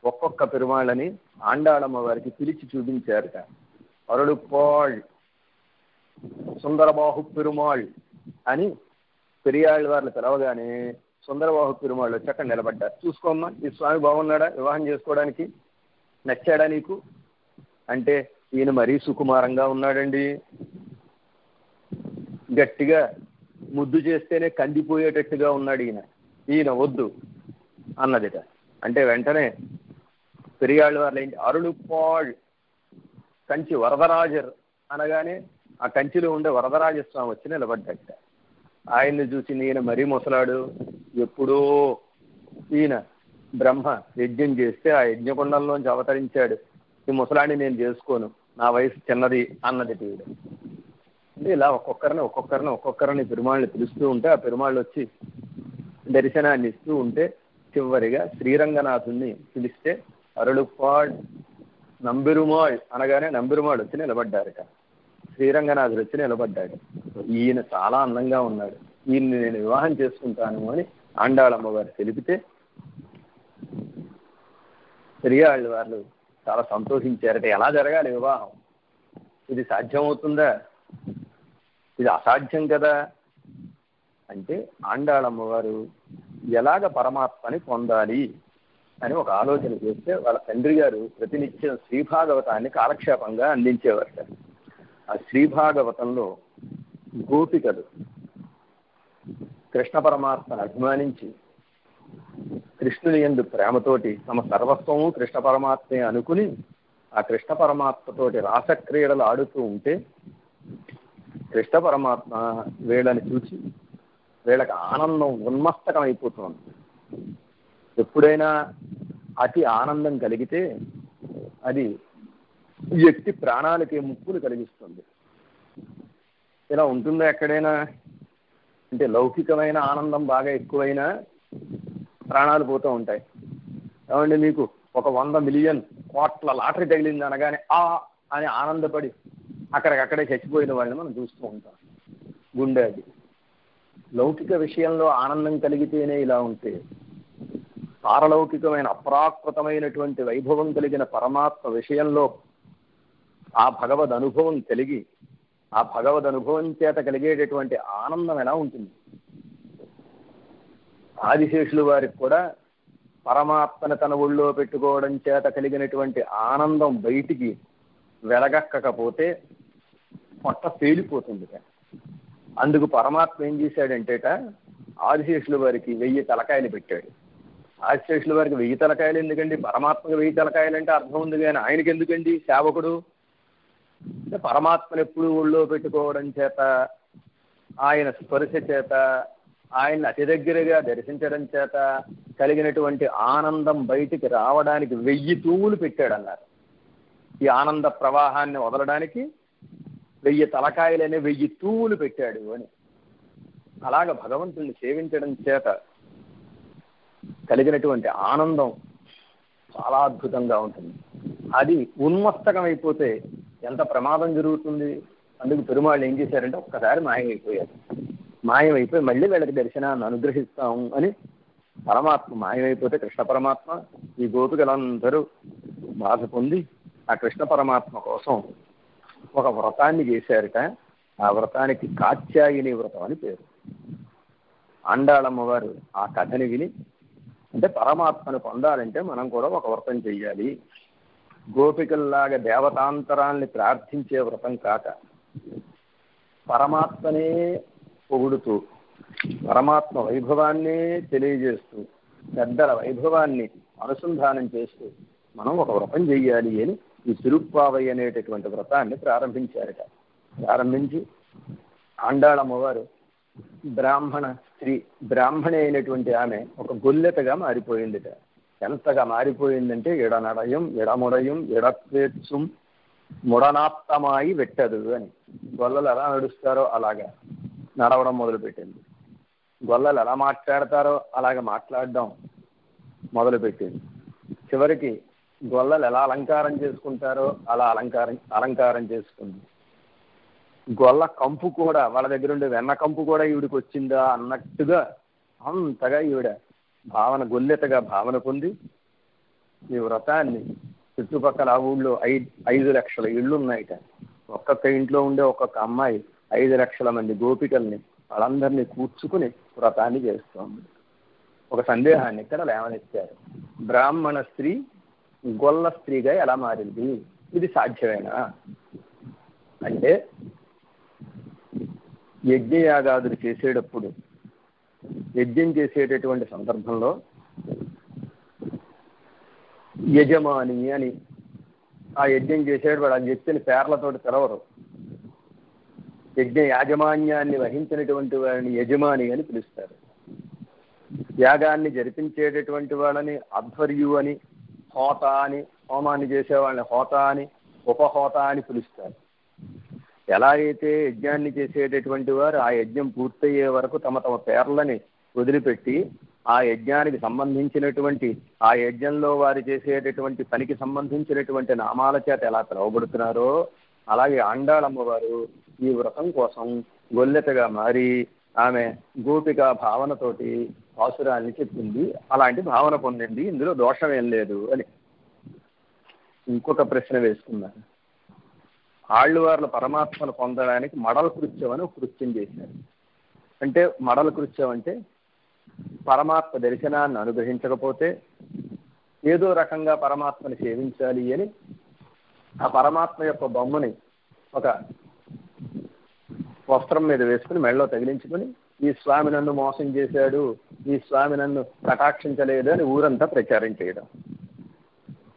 [SPEAKER 1] ఒక్కొక్క పెరుమాళ్ళని ఆండాళమ్మ వారికి పిలిచి చూపించారట. అరుడుపాళ్ సుందరబాహు పెరుమాళ్ అని పెరియాళ్ళ వారిని పిలవగానే సుందరబాహు పెరుమాళ్ళు వచ్చి అక్కడ నిలబడ్డారు. చూసుకోమ్మా, ఈ స్వామి బాగున్నాడా, వివాహం చేసుకోవడానికి నచ్చాడా నీకు అంటే, ఈయన మరీ సుకుమారంగా ఉన్నాడండి, గట్టిగా ముద్దు చేస్తేనే కందిపోయేటట్టుగా ఉన్నాడు ఈయన వద్దు అన్నదిట. అంటే వెంటనే పెరియాళ్ళ వారు ఏంటి, అరుడుపాళ్ కంచి వరదరాజర్ అనగానే ఆ కంచిలో ఉండే వరదరాజస్వామి వచ్చి నిలబడ్డట. ఆయన్ని చూసి ఈయన మరీ ముసలాడు, ఎప్పుడో ఈయన బ్రహ్మ యజ్ఞం చేస్తే ఆ యజ్ఞకుండంలోంచి అవతరించాడు, ఈ ముసలాడిని నేను చేసుకోను, నా వయసు చిన్నది అన్నది తీయడు. అంటే ఇలా ఒక్కొక్కరిని పెరుమాళ్ళని పిలుస్తూ ఉంటే ఆ పెరుమాళ్ళు వచ్చి దర్శనాన్ని ఇస్తూ ఉంటే చివరిగా శ్రీరంగనాథుణ్ణి పిలిస్తే అరుడుపాళ్ నంబెరుమాళ్ అనగానే నంబెరుమాళ్ వచ్చి నిలబడ్డారట. శ్రీరంగనాథుడు వచ్చి నిలబడ్డాడు. ఈయన చాలా అందంగా ఉన్నాడు, ఈయన్ని నేను వివాహం చేసుకుంటాను అని ఆండాళమ్మ వారు తెలిపితే పెరియాళ్ళ వాళ్ళు చాలా సంతోషించారట. ఎలా జరగాలి వివాహం, ఇది సాధ్యమవుతుందా, ఇది అసాధ్యం కదా అంటే ఆండాళమ్మ వారు ఎలాగ పరమాత్మని పొందాలి అని ఒక ఆలోచన చేస్తే వాళ్ళ తండ్రి గారు ప్రతినిత్యం శ్రీభాగవతాన్ని కాలక్షేపంగా అందించేవారు. ఆ శ్రీభాగవతంలో గోపికలు కృష్ణ పరమాత్మను అభిమానించి కృష్ణుని యందు ప్రేమతోటి తమ సర్వస్వము కృష్ణ పరమాత్మే అనుకుని ఆ కృష్ణ పరమాత్మతోటి రాసక్రీడలు ఆడుతూ ఉంటే కృష్ణ పరమాత్మ వీళ్ళని చూసి వీళ్ళకి ఆనందం ఉన్మస్తకం అయిపోతుంది. ఎప్పుడైనా అతి ఆనందం కలిగితే అది వ్యక్తి ప్రాణాలకి ముప్పులు కలిగిస్తుంది. ఇలా ఉంటుందా ఎక్కడైనా అంటే, లౌకికమైన ఆనందం బాగా ఎక్కువైనా ప్రాణాలు పోతూ ఉంటాయి. ఏమంటే మీకు ఒక 100 మిలియన్ కోట్ల లాటరీ తగిలింది అనగానే ఆ అని ఆనందపడి అక్కడికక్కడే చచ్చిపోయిన వాళ్ళని మనం చూస్తూ ఉంటాం. గుండె అది లౌకిక విషయంలో ఆనందం కలిగితేనే ఇలా ఉంటే, పారలౌకికమైన అప్రాకృతమైనటువంటి వైభవం కలిగిన పరమాత్మ విషయంలో ఆ భగవద్ అనుభవం కలిగి ఆ భగవద్ అనుభవం చేత కలిగేటటువంటి ఆనందం ఎలా ఉంటుంది? ఆదిశేషుల వారికి కూడా పరమాత్మను తన ఒళ్ళో పెట్టుకోవడం చేత కలిగినటువంటి ఆనందం బయటికి వెలగక్కకపోతే పొట్ట పేలిపోతుంది. అందుకు పరమాత్మ ఏం చేశాడంటేట, ఆదిశేషుల వారికి 1000 తలకాయలు పెట్టాడు. ఆదిశేషుల వారికి 1000 తలకాయలు ఎందుకండి? పరమాత్మకు 1000 తలకాయలు అంటే అర్థం ఉంది, కానీ ఆయనకి ఎందుకండి సేవకుడు? అంటే పరమాత్మను ఎప్పుడు ఒళ్ళో పెట్టుకోవడం చేత, ఆయన స్పర్శ చేత, ఆయన్ని అతి దగ్గరగా దర్శించడం చేత కలిగినటువంటి ఆనందం బయటికి రావడానికి 1000 తూములు పెట్టాడన్నారు. ఈ ఆనంద ప్రవాహాన్ని వదలడానికి 1000 తలకాయలనే 1000 తూములు పెట్టాడు అని. అలాగ భగవంతుడిని సేవించడం చేత కలిగినటువంటి ఆనందం చాలా అద్భుతంగా ఉంటుంది. అది ఉన్మస్తకం అయిపోతే ఎంత ప్రమాదం జరుగుతుంది. అందుకు పెరుమాళ్ళు ఏం చేశారంటే ఒక్కసారి మాయమైపోయారు. మాయమైపోయి మళ్ళీ వీళ్ళకి దర్శనాన్ని అనుగ్రహిస్తాము అని పరమాత్మ మాయమైపోతే కృష్ణ పరమాత్మ ఈ గోపికలందరూ బాధ పొంది ఆ కృష్ణ పరమాత్మ కోసం ఒక వ్రతాన్ని చేశారట. ఆ వ్రతానికి కాత్యాయని వ్రతం అని పేరు. ఆండాళమ్మ వారు ఆ కథని విని, అంటే పరమాత్మను పొందాలంటే మనం కూడా ఒక వ్రతం చెయ్యాలి, గోపికల్లాగా దేవతాంతరాల్ని ప్రార్థించే వ్రతం కాక పరమాత్మనే పొగుడుతూ పరమాత్మ వైభవాన్నే తెలియజేస్తూ పెద్దల వైభవాన్ని అనుసంధానం చేస్తూ మనం ఒక వ్రతం చెయ్యాలి అని ఈ తిరుప్పావై అనేటటువంటి వ్రతాన్ని ప్రారంభించారట. ప్రారంభించి ఆండాళమ్మ వారు బ్రాహ్మణ స్త్రీ, బ్రాహ్మణి అయినటువంటి ఆమె ఒక గొల్లెతగా మారిపోయిందిట. ఎంతగా మారిపోయిందంటే ఎడనడయం ఎడముడయం ఎడత్వేత్సుం ముడనాప్తమాయి వెట్టదు అని. గొల్లలు ఎలా నడుస్తారో అలాగా నడవడం మొదలుపెట్టింది. గొల్లలు ఎలా మాట్లాడతారో అలాగ మాట్లాడడం మొదలుపెట్టింది. చివరికి గొల్లలు ఎలా అలంకారం చేసుకుంటారో అలా అలంకారం చేసుకుంది. గొల్ల కంపు కూడా, వాళ్ళ దగ్గర ఉండే వెన్న కంపు కూడా ఈవిడికి వచ్చిందా అన్నట్టుగా అంతగా ఈవిడ గొల్లెతగా భావన పొంది ఈ వ్రతాన్ని చుట్టుపక్కల ఆ ఊళ్ళో 5 లక్షల ఇళ్ళు ఉన్నాయిట. ఒక్కొక్క ఇంట్లో ఉండే ఒక్కొక్క అమ్మాయి 5 లక్షల మంది గోపికల్ని వాళ్ళందరినీ కూర్చుకుని వ్రతాన్ని చేస్తోంది. ఒక సందేహాన్ని ఇక్కడ లేవనెత్తారు. బ్రాహ్మణ స్త్రీ గొల్ల స్త్రీగా ఎలా మారింది? ఇది సాధ్యమేనా అంటే, యజ్ఞయాగాదులు చేసేటప్పుడు, యజ్ఞం చేసేటటువంటి సందర్భంలో యజమాని అని ఆ యజ్ఞం చేసేటప్పుడు ఆ వ్యక్తిని పేర్లతోటి తెలవరు. యజ్ఞ యాజమాన్యాన్ని వహించినటువంటి వారిని యజమాని అని పిలుస్తారు. యాగాన్ని జరిపించేటటువంటి వాళ్ళని అధ్వర్యు అని, హోత అని, హోమాన్ని చేసేవాళ్ళని హోత అని, ఉపహోత అని పిలుస్తారు. ఎలా అయితే యజ్ఞాన్ని చేసేటటువంటి వారు ఆ యజ్ఞం పూర్తయ్యే వరకు తమ తమ పేర్లని వదిలిపెట్టి ఆ యజ్ఞానికి సంబంధించినటువంటి, ఆ యజ్ఞంలో వారు చేసేటటువంటి పనికి సంబంధించినటువంటి నామాల చేత ఎలా పిలువబడుతున్నారో, అలాగే ఆండాళమ్మ వారు ఈ వ్రతం కోసం గొల్లెతగా మారి ఆమె గోపిక భావనతోటి పాసురాల్ని చెప్పింది. అలాంటి భావన పొందింది, ఇందులో దోషం ఏం లేదు అని. ఇంకొక ప్రశ్న వేసుకున్నారు. ఆళ్ళవార్ల పరమాత్మను పొందడానికి మడల కృత్యం అని ఒక కృత్యం చేశారు. అంటే మడల కృత్యం అంటే పరమాత్మ దర్శనాన్ని అనుగ్రహించకపోతే ఏదో రకంగా పరమాత్మని సేవించాలి అని ఆ పరమాత్మ యొక్క బొమ్మని ఒక వస్త్రం మీద వేసుకుని మెడలో తగిలించుకుని, ఈ స్వామి నన్ను మోసం చేశాడు, ఈ స్వామి నన్ను కటాక్షించలేదు అని ఊరంతా ప్రచారం చేయడం.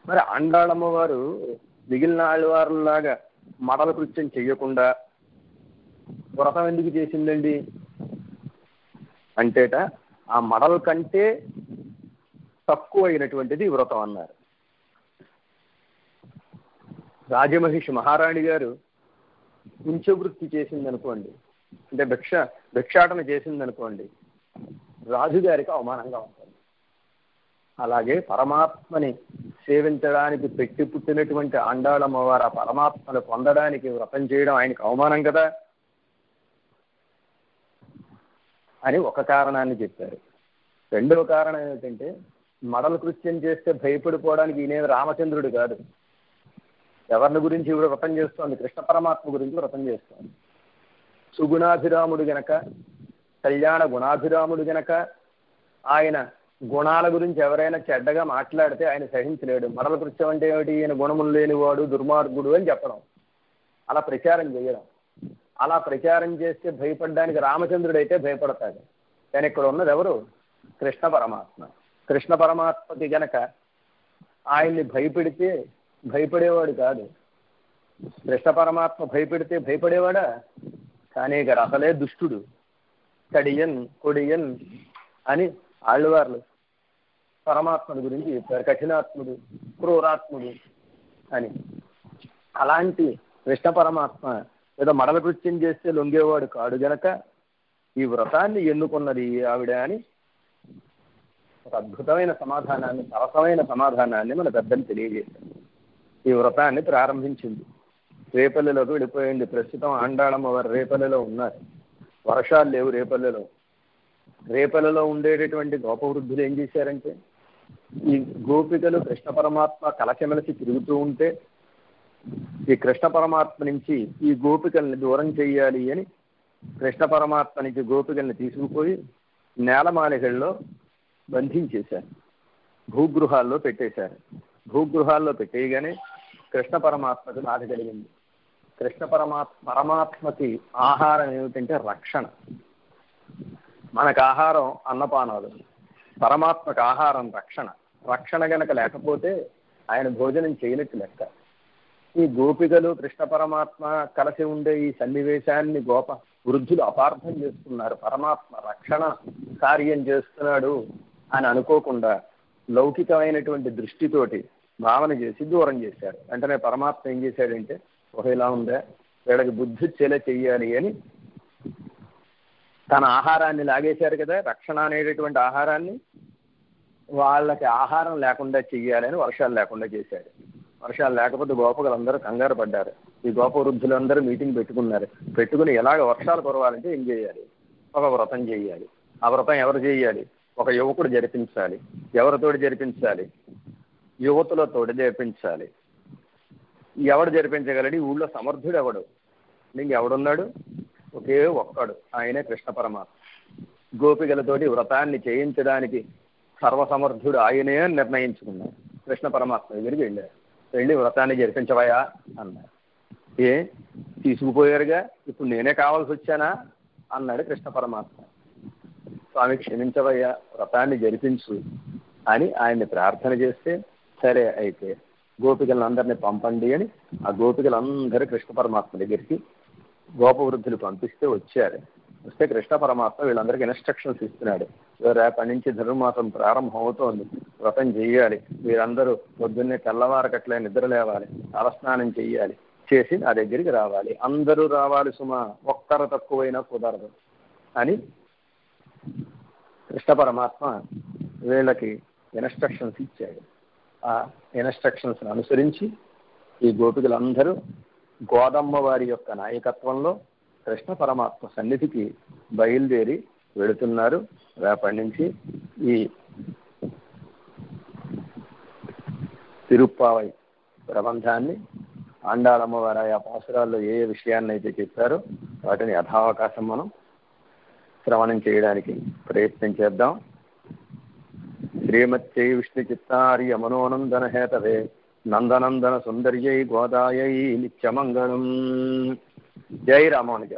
[SPEAKER 1] మరి ఆండాళమ్మ వారు మిగిలిన ఆళ్ళవారులాగా మడల కృత్యం చెయ్యకుండా వ్రతం ఎందుకు చేసిందండి అంటేట, ఆ మడల కంటే తక్కువ అయినటువంటిది వ్రతం అన్నారు. రాజమహిషి మహారాణి గారు కుంచవృత్తి చేసిందనుకోండి, అంటే భిక్షాటన చేసిందనుకోండి, రాజుగారికి అవమానంగా ఉంటుంది. అలాగే పరమాత్మని సేవించడానికి పెట్టి పుట్టినటువంటి ఆండాళమ్మ వారు ఆ పరమాత్మను పొందడానికి వ్రతం చేయడం ఆయనకు అవమానం కదా అని ఒక కారణాన్ని చెప్పారు. రెండవ కారణం ఏమిటంటే, మడల కృత్యం చేస్తే భయపడిపోవడానికి ఈయన రామచంద్రుడు కాదు. ఎవరిని గురించి ఇవిడ వ్రతం చేస్తోంది? కృష్ణ పరమాత్మ గురించి వ్రతం చేస్తోంది. సుగుణాభిరాముడు గనక, కళ్యాణ గుణాభిరాముడు గనక, ఆయన గుణాల గురించి ఎవరైనా చెడ్డగా మాట్లాడితే ఆయన సహించలేడు. మడల కృత్యం అంటే ఏమిటి? ఈయన గుణములు లేనివాడు, దుర్మార్గుడు అని చెప్పడం, అలా ప్రచారం చేయడం. అలా ప్రచారం చేస్తే భయపడడానికి రామచంద్రుడు అయితే భయపడతాడు. కానీ ఇక్కడ ఉన్నది ఎవరు? కృష్ణ పరమాత్మ. కృష్ణ పరమాత్మకి గనక ఆయన్ని భయపెడితే భయపడేవాడు కాదు. కృష్ణ పరమాత్మ భయపెడితే భయపడేవాడా? కానీ గారు అసలే దుష్టుడు, కడియన్ కొడియన్ అని ఆళ్ళవార్లు పరమాత్మని గురించి చెప్పారు. కఠినాత్ముడు, క్రూరాత్ముడు అని. అలాంటి కృష్ణ పరమాత్మ ఏదో మడల కృత్యం చేస్తే లొంగేవాడు కాడు గనక ఈ వ్రతాన్ని ఎన్నుకున్నది ఆవిడ అని ఒక అద్భుతమైన సమాధానాన్ని, సరసమైన సమాధానాన్ని మన పెద్దలు తెలియజేశారు. ఈ వ్రతాన్ని ప్రారంభించింది. రేపల్లెలోకి వెళ్ళిపోయింది. ప్రస్తుతం ఆండాళమ్మ వారు రేపల్లెలో ఉన్నారు. వర్షాలు లేవు రేపల్లెలో. రేపల్లెలో ఉండేటటువంటి గోపవృద్ధులు ఏం చేశారంటే, ఈ గోపికలు కృష్ణ పరమాత్మ కలకెమెలసి తిరుగుతూ ఉంటే ఈ కృష్ణ పరమాత్మ నుంచి ఈ గోపికల్ని దూరం చెయ్యాలి అని కృష్ణ పరమాత్మ నుంచి గోపికల్ని తీసుకుపోయి నేలమాలికల్లో బంధించేశారు, భూగృహాల్లో పెట్టేశారు. భూగృహాల్లో పెట్టేయగానే కృష్ణ పరమాత్మకు బాధ కలిగింది. కృష్ణ పరమాత్మకి ఆహారం ఏమిటంటే రక్షణ. మనకు ఆహారం అన్నపానాలు, పరమాత్మకు ఆహారం రక్షణ. రక్షణ గనక లేకపోతే ఆయన భోజనం చేయనట్టు లెక్క. ఈ గోపికలు కృష్ణ పరమాత్మ కలిసి ఉండే ఈ సన్నివేశాన్ని వృద్ధులు అపార్థం చేసుకున్నారు. పరమాత్మ రక్షణ కార్యం చేస్తున్నాడు అని అనుకోకుండా లౌకికమైనటువంటి దృష్టితోటి భావన చేసి దూరం చేశారు. వెంటనే పరమాత్మ ఏం చేశాడంటే, ఇలా ఉందా, వీళ్ళకి బుద్ధి వచ్చేలా చెయ్యాలి అని తన ఆహారాన్ని లాగేశారు కదా, రక్షణ అనేటటువంటి ఆహారాన్ని, వాళ్ళకి ఆహారం లేకుండా చెయ్యాలని వర్షాలు లేకుండా చేశాడు. వర్షాలు లేకపోతే గోపకులందరూ కంగారు పడ్డారు. ఈ గోప వృద్ధులందరూ మీటింగ్ పెట్టుకుని ఎలాగ వర్షాలు కురవాలంటే ఏం చేయాలి, ఒక వ్రతం చేయాలి. ఆ వ్రతం ఎవరు చేయాలి, ఒక యువకుడు జరిపించాలి. ఎవరితోటి జరిపించాలి, యువతులతోటి జరిపించాలి. ఎవడు జరిపించగలడు, ఊళ్ళో సమర్థుడు ఎవడు, ఇంకెవడున్నాడు, ఒకే ఒక్కడు, ఆయనే కృష్ణ పరమాత్మ. గోపికలతోటి వ్రతాన్ని చేయించడానికి సర్వసమర్థుడు ఆయనే నిర్ణయించుకున్నాడు. కృష్ణ పరమాత్మ దగ్గరికి వెళ్ళి వ్రతాన్ని జరిపించవయా అన్నాడు. తీసుకుపోయారుగా, ఇప్పుడు నేనే కావాల్సి వచ్చానా అన్నాడు కృష్ణ పరమాత్మ. స్వామి క్షమించవయ్యా, వ్రతాన్ని జరిపించు అని ఆయన్ని ప్రార్థన చేస్తే, సరే అయితే గోపికలందరినీ పంపండి అని ఆ గోపికలందరూ కృష్ణ పరమాత్మ దగ్గరికి గోపవృద్ధులు పంపిస్తే వచ్చారు. వస్తే కృష్ణ పరమాత్మ వీళ్ళందరికీ ఇన్స్ట్రక్షన్స్ ఇస్తున్నాడు. రేపటి నుంచి ధనుర్మాసం ప్రారంభం అవుతోంది, వ్రతం చెయ్యాలి. వీరందరూ పొద్దున్నే తెల్లవారకట్లే నిద్ర లేవాలి, తలస్నానం చెయ్యాలి, చేసి నా దగ్గరికి రావాలి. అందరూ రావాలి సుమా, ఒక్కరు తక్కువైనా కుదరదు అని కృష్ణ పరమాత్మ వీళ్ళకి ఇన్స్ట్రక్షన్స్ ఇచ్చాడు. ఆ ఇన్స్ట్రక్షన్స్ అనుసరించి ఈ గోపికలందరూ గోదమ్మ వారి యొక్క నాయకత్వంలో కృష్ణ పరమాత్మ సన్నిధికి బయలుదేరి వెళుతున్నారు. రేపటి నుంచి ఈ తిరుప్పావై ప్రబంధాన్ని ఆండాళమ్మవారి ఆ పాసురాల్లో ఏ విషయాన్ని అయితే చెప్పారో వాటిని యథావకాశం మనం శ్రవణం చేయడానికి ప్రయత్నం చేద్దాం. శ్రీమత్యై విష్ణు చిత్తార్య మనోనందన హేతవే నందనందన సుందర్యై గోదాయై నిత్యమంగళం. జై రామానుజ.